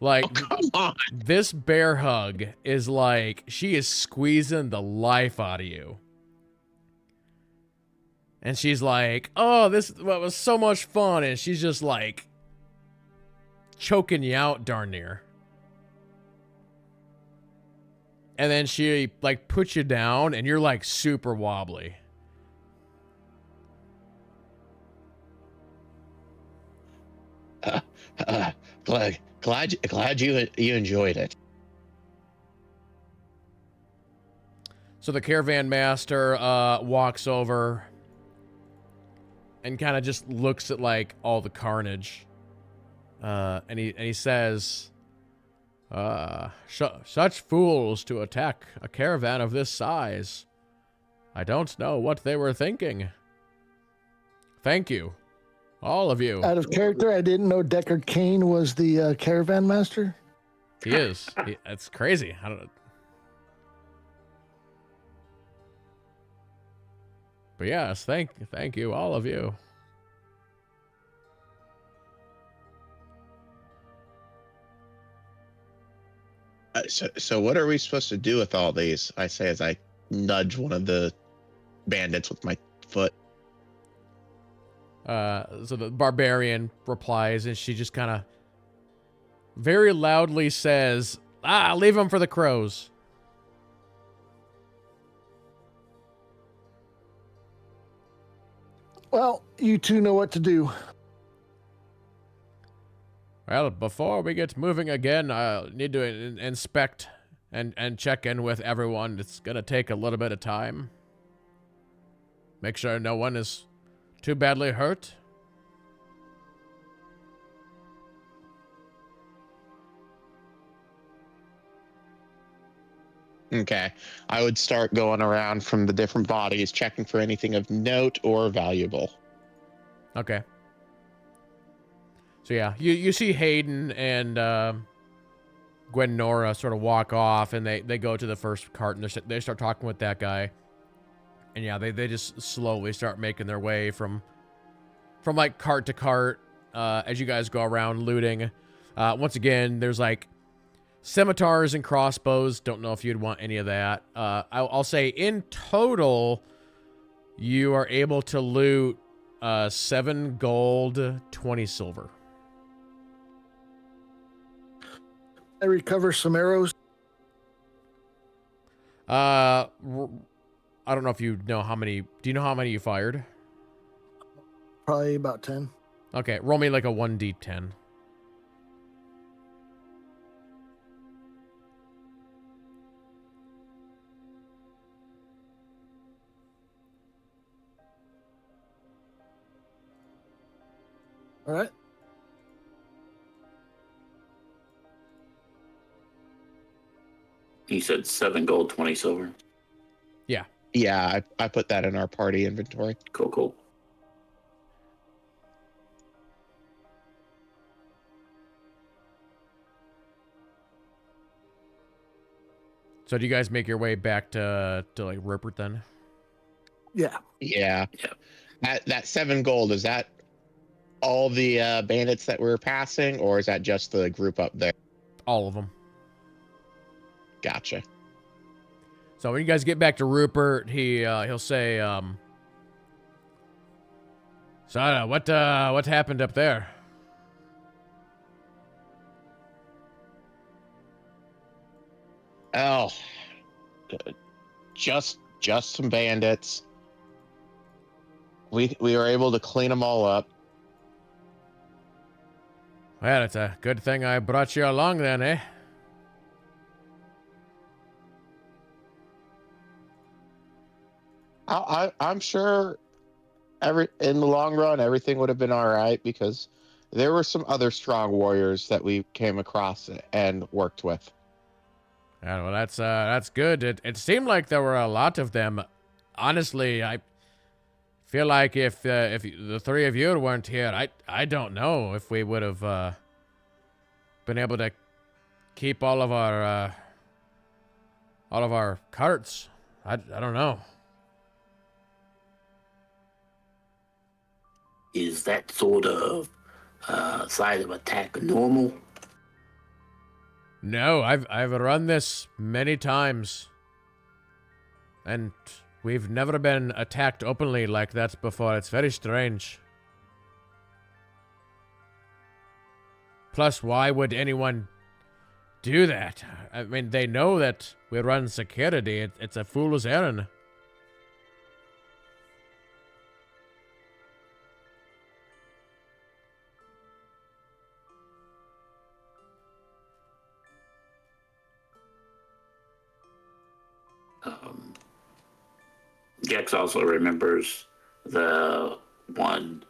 Like, Oh, come on. this bear hug is like, she is squeezing the life out of you. And she's like, "Oh, this was so much fun." And she's just like choking you out darn near. And then she, like, puts you down, and you're, like, super wobbly. Glad you enjoyed it. So the caravan master walks over and kind of just looks at, like, all the carnage. And he says, such fools to attack a caravan of this size. I don't know what they were thinking. Thank you. All of you. Out of character, I didn't know Deckard Cain was the caravan master. He is. It's crazy. I don't know. But yes, thank you, all of you. So what are we supposed to do with all these? I say as I nudge one of the bandits with my foot. So the barbarian replies, and she just kind of very loudly says, leave them for the crows. Well, you two know what to do. Well, before we get moving again, I'll need to inspect and check in with everyone. It's going to take a little bit of time. Make sure no one is too badly hurt. Okay. I would start going around from the different bodies, checking for anything of note or valuable. Okay. So yeah, you see Hayden and Gwen Nora sort of walk off, and they go to the first cart, and they start talking with that guy. And yeah, they just slowly start making their way from like cart to cart as you guys go around looting. Once again, there's like scimitars and crossbows. Don't know if you'd want any of that. I'll say in total, you are able to loot 7 gold, 20 silver. I recover some arrows. I don't know if you know how many. Do you know how many you fired? Probably about 10. Okay, roll me like a 1d10. All right. You said 7 gold, 20 silver. Yeah. Yeah, I put that in our party inventory. Cool. So do you guys make your way back to like Rupert then? Yeah. Yeah. Yeah. That 7 gold, is that all the bandits that we're passing, or is that just the group up there? All of them. Gotcha. So when you guys get back to Rupert, he'll say, "So what happened up there?" Oh, just some bandits. We were able to clean them all up. Well, it's a good thing I brought you along then, eh? I'm sure in the long run everything would have been all right, because there were some other strong warriors that we came across and worked with. Yeah, well, that's good. It seemed like there were a lot of them. Honestly, I feel like if the 3 of you weren't here, I don't know if we would have been able to keep all of our carts. I don't know. Is that sort of side of attack normal? No, I've run this many times, and we've never been attacked openly like that before. It's very strange. Plus, why would anyone do that. I mean, they know that we run security. It's a fool's errand. Gex also remembers the one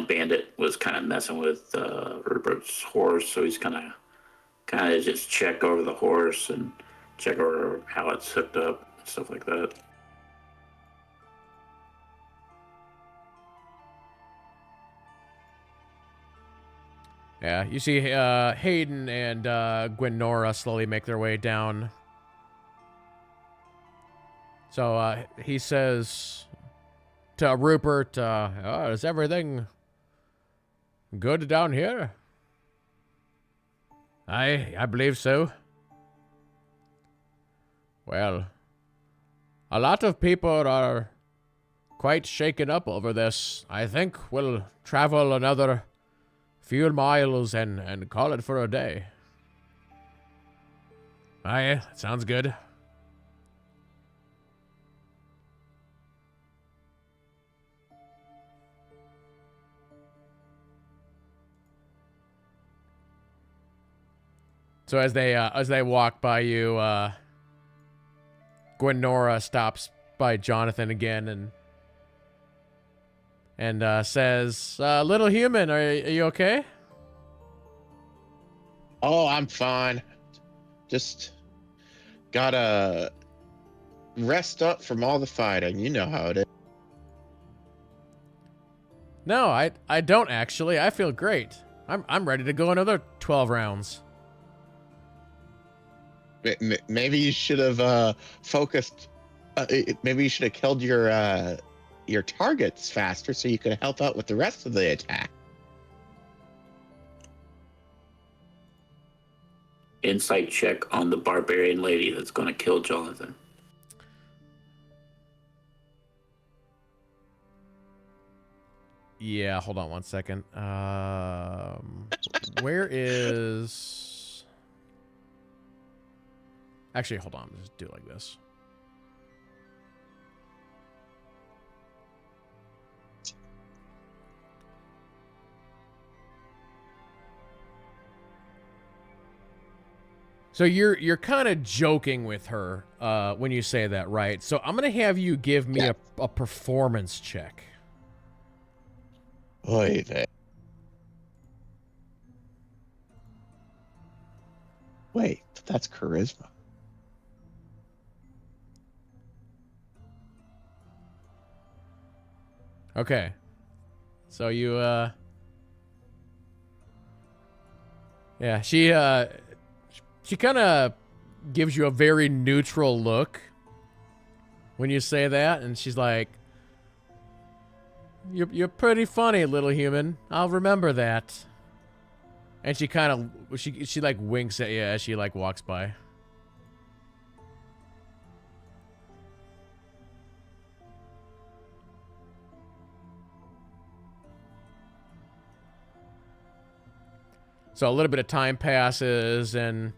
bandit was kind of messing with Rupert's horse, so he's kind of just check over the horse and check over how it's hooked up and stuff like that. Yeah, you see Hayden and Gwenora slowly make their way down. So he says to Rupert, oh, is everything good down here? I believe so. Well, a lot of people are quite shaken up over this. I think we'll travel another few miles and call it for a day. Aye, sounds good. So as they walk by you, Gwenora stops by Jonathan again and says, "Little human, are you okay?" Oh, I'm fine. Just gotta rest up from all the fighting. You know how it is. No, I don't actually. I feel great. I'm ready to go another 12 rounds. Maybe you should have focused. Maybe you should have killed your targets faster so you could help out with the rest of the attack. Insight check on the barbarian lady that's going to kill Jonathan. Yeah, hold on one second. Where is... Actually, hold on. Just do it like this. So you're kind of joking with her when you say that, right? So I'm gonna have you give me a performance check. Oy vey. Wait, that's charisma. Okay. So you yeah, she kind of gives you a very neutral look when you say that, and she's like, You're pretty funny, little human. I'll remember that." And she kind of she like winks at you as she like walks by. So a little bit of time passes, and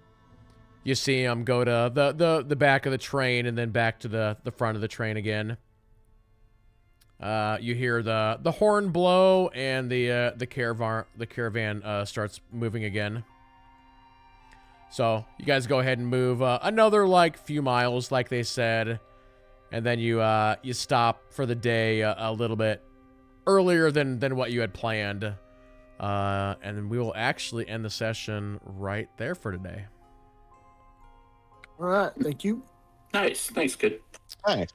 you see him go to the back of the train and then back to the front of the train again. You hear the horn blow, and the caravan starts moving again. So you guys go ahead and move another like few miles, like they said, and then you stop for the day a little bit earlier than what you had planned. And then we will actually end the session right there for today. All right, thank you. Nice, good. Nice.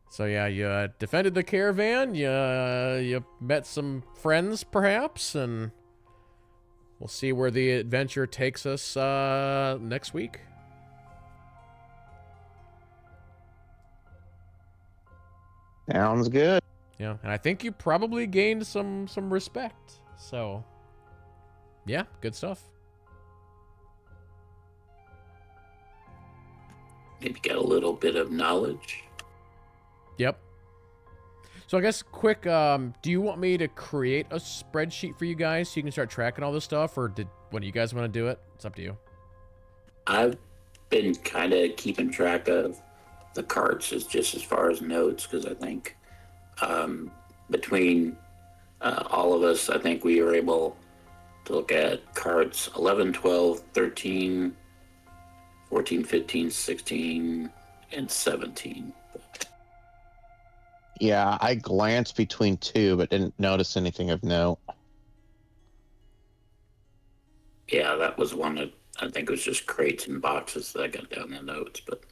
So yeah, you defended the caravan, you met some friends perhaps, and we'll see where the adventure takes us next week. Sounds good. Yeah, and I think you probably gained some respect. So yeah, good stuff. Maybe get a little bit of knowledge. Yep. So I guess quick, do you want me to create a spreadsheet for you guys so you can start tracking all this stuff, or when do you guys want to do it? It's up to you. I've been kind of keeping track of the carts just as far as notes, because I think between all of us, I think we were able to look at carts 11, 12, 13, 14, 15, 16, and 17. Yeah, I glanced between two, but didn't notice anything of note. Yeah, that was one that I think it was just crates and boxes that I got down in the notes, but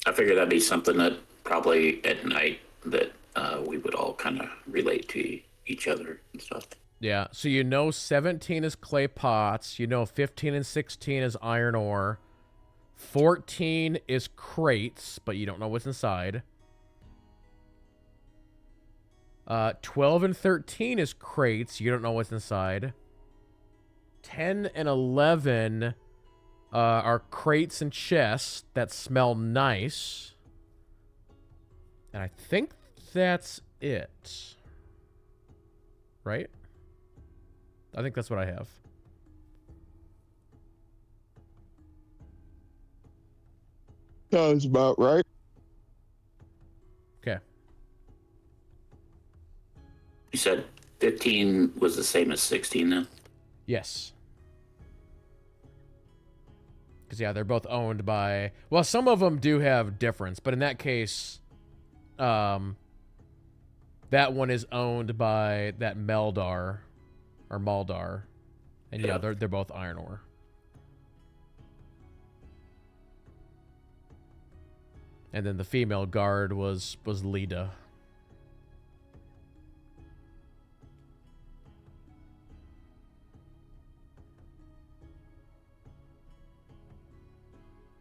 I figured that'd be something that probably at night that we would all kind of relate to each other and stuff. Yeah, so 17 is clay pots, 15 and 16 is iron ore, 14 is crates, but you don't know what's inside. 12 and 13 is crates, you don't know what's inside. 10 and 11 are crates and chests that smell nice. And I think that's it. Right? I think that's what I have. Sounds about right. Okay. You said 15 was the same as 16 then? Yes. Because, yeah, they're both owned by... Well, some of them do have difference, but in that case, that one is owned by that Meldar, or Maldar. And, yeah, they're both iron ore. And then the female guard was Leda.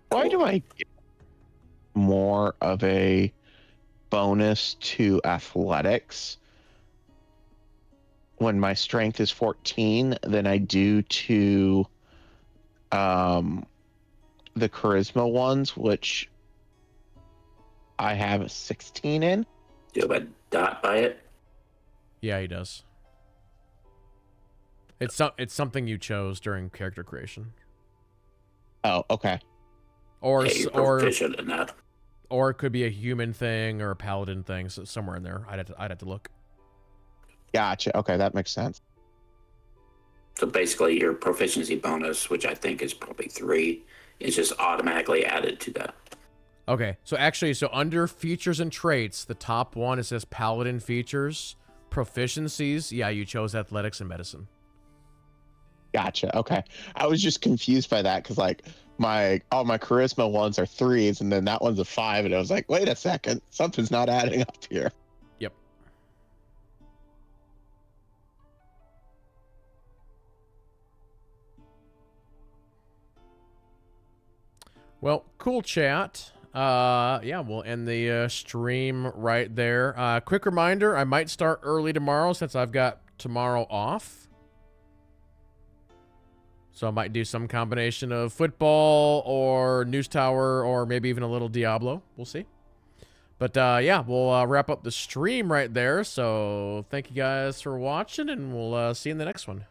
Why do I get more of a bonus to athletics when my strength is 14 than I do to the charisma ones, which I have a 16 in? Do you have a dot by it? Yeah, he does. It's something you chose during character creation. Oh, okay. Or Yeah, you're proficient in that. Or it could be a human thing or a paladin thing, so somewhere in there. I'd have to look. Gotcha. Okay, that makes sense. So basically your proficiency bonus, which I think is probably 3, is just automatically added to that. Okay, so actually, under features and traits, the top one, it says paladin features. Proficiencies, yeah, you chose athletics and medicine. Gotcha. Okay. I was just confused by that because like all my charisma ones are 3s and then that one's a 5 and I was like, wait a second, something's not adding up here. Yep. Well, cool chat. Yeah, we'll end the stream right there. Quick reminder, I might start early tomorrow since I've got tomorrow off. So I might do some combination of football or News Tower or maybe even a little Diablo. We'll see. But yeah, we'll wrap up the stream right there. So thank you guys for watching, and we'll see you in the next one.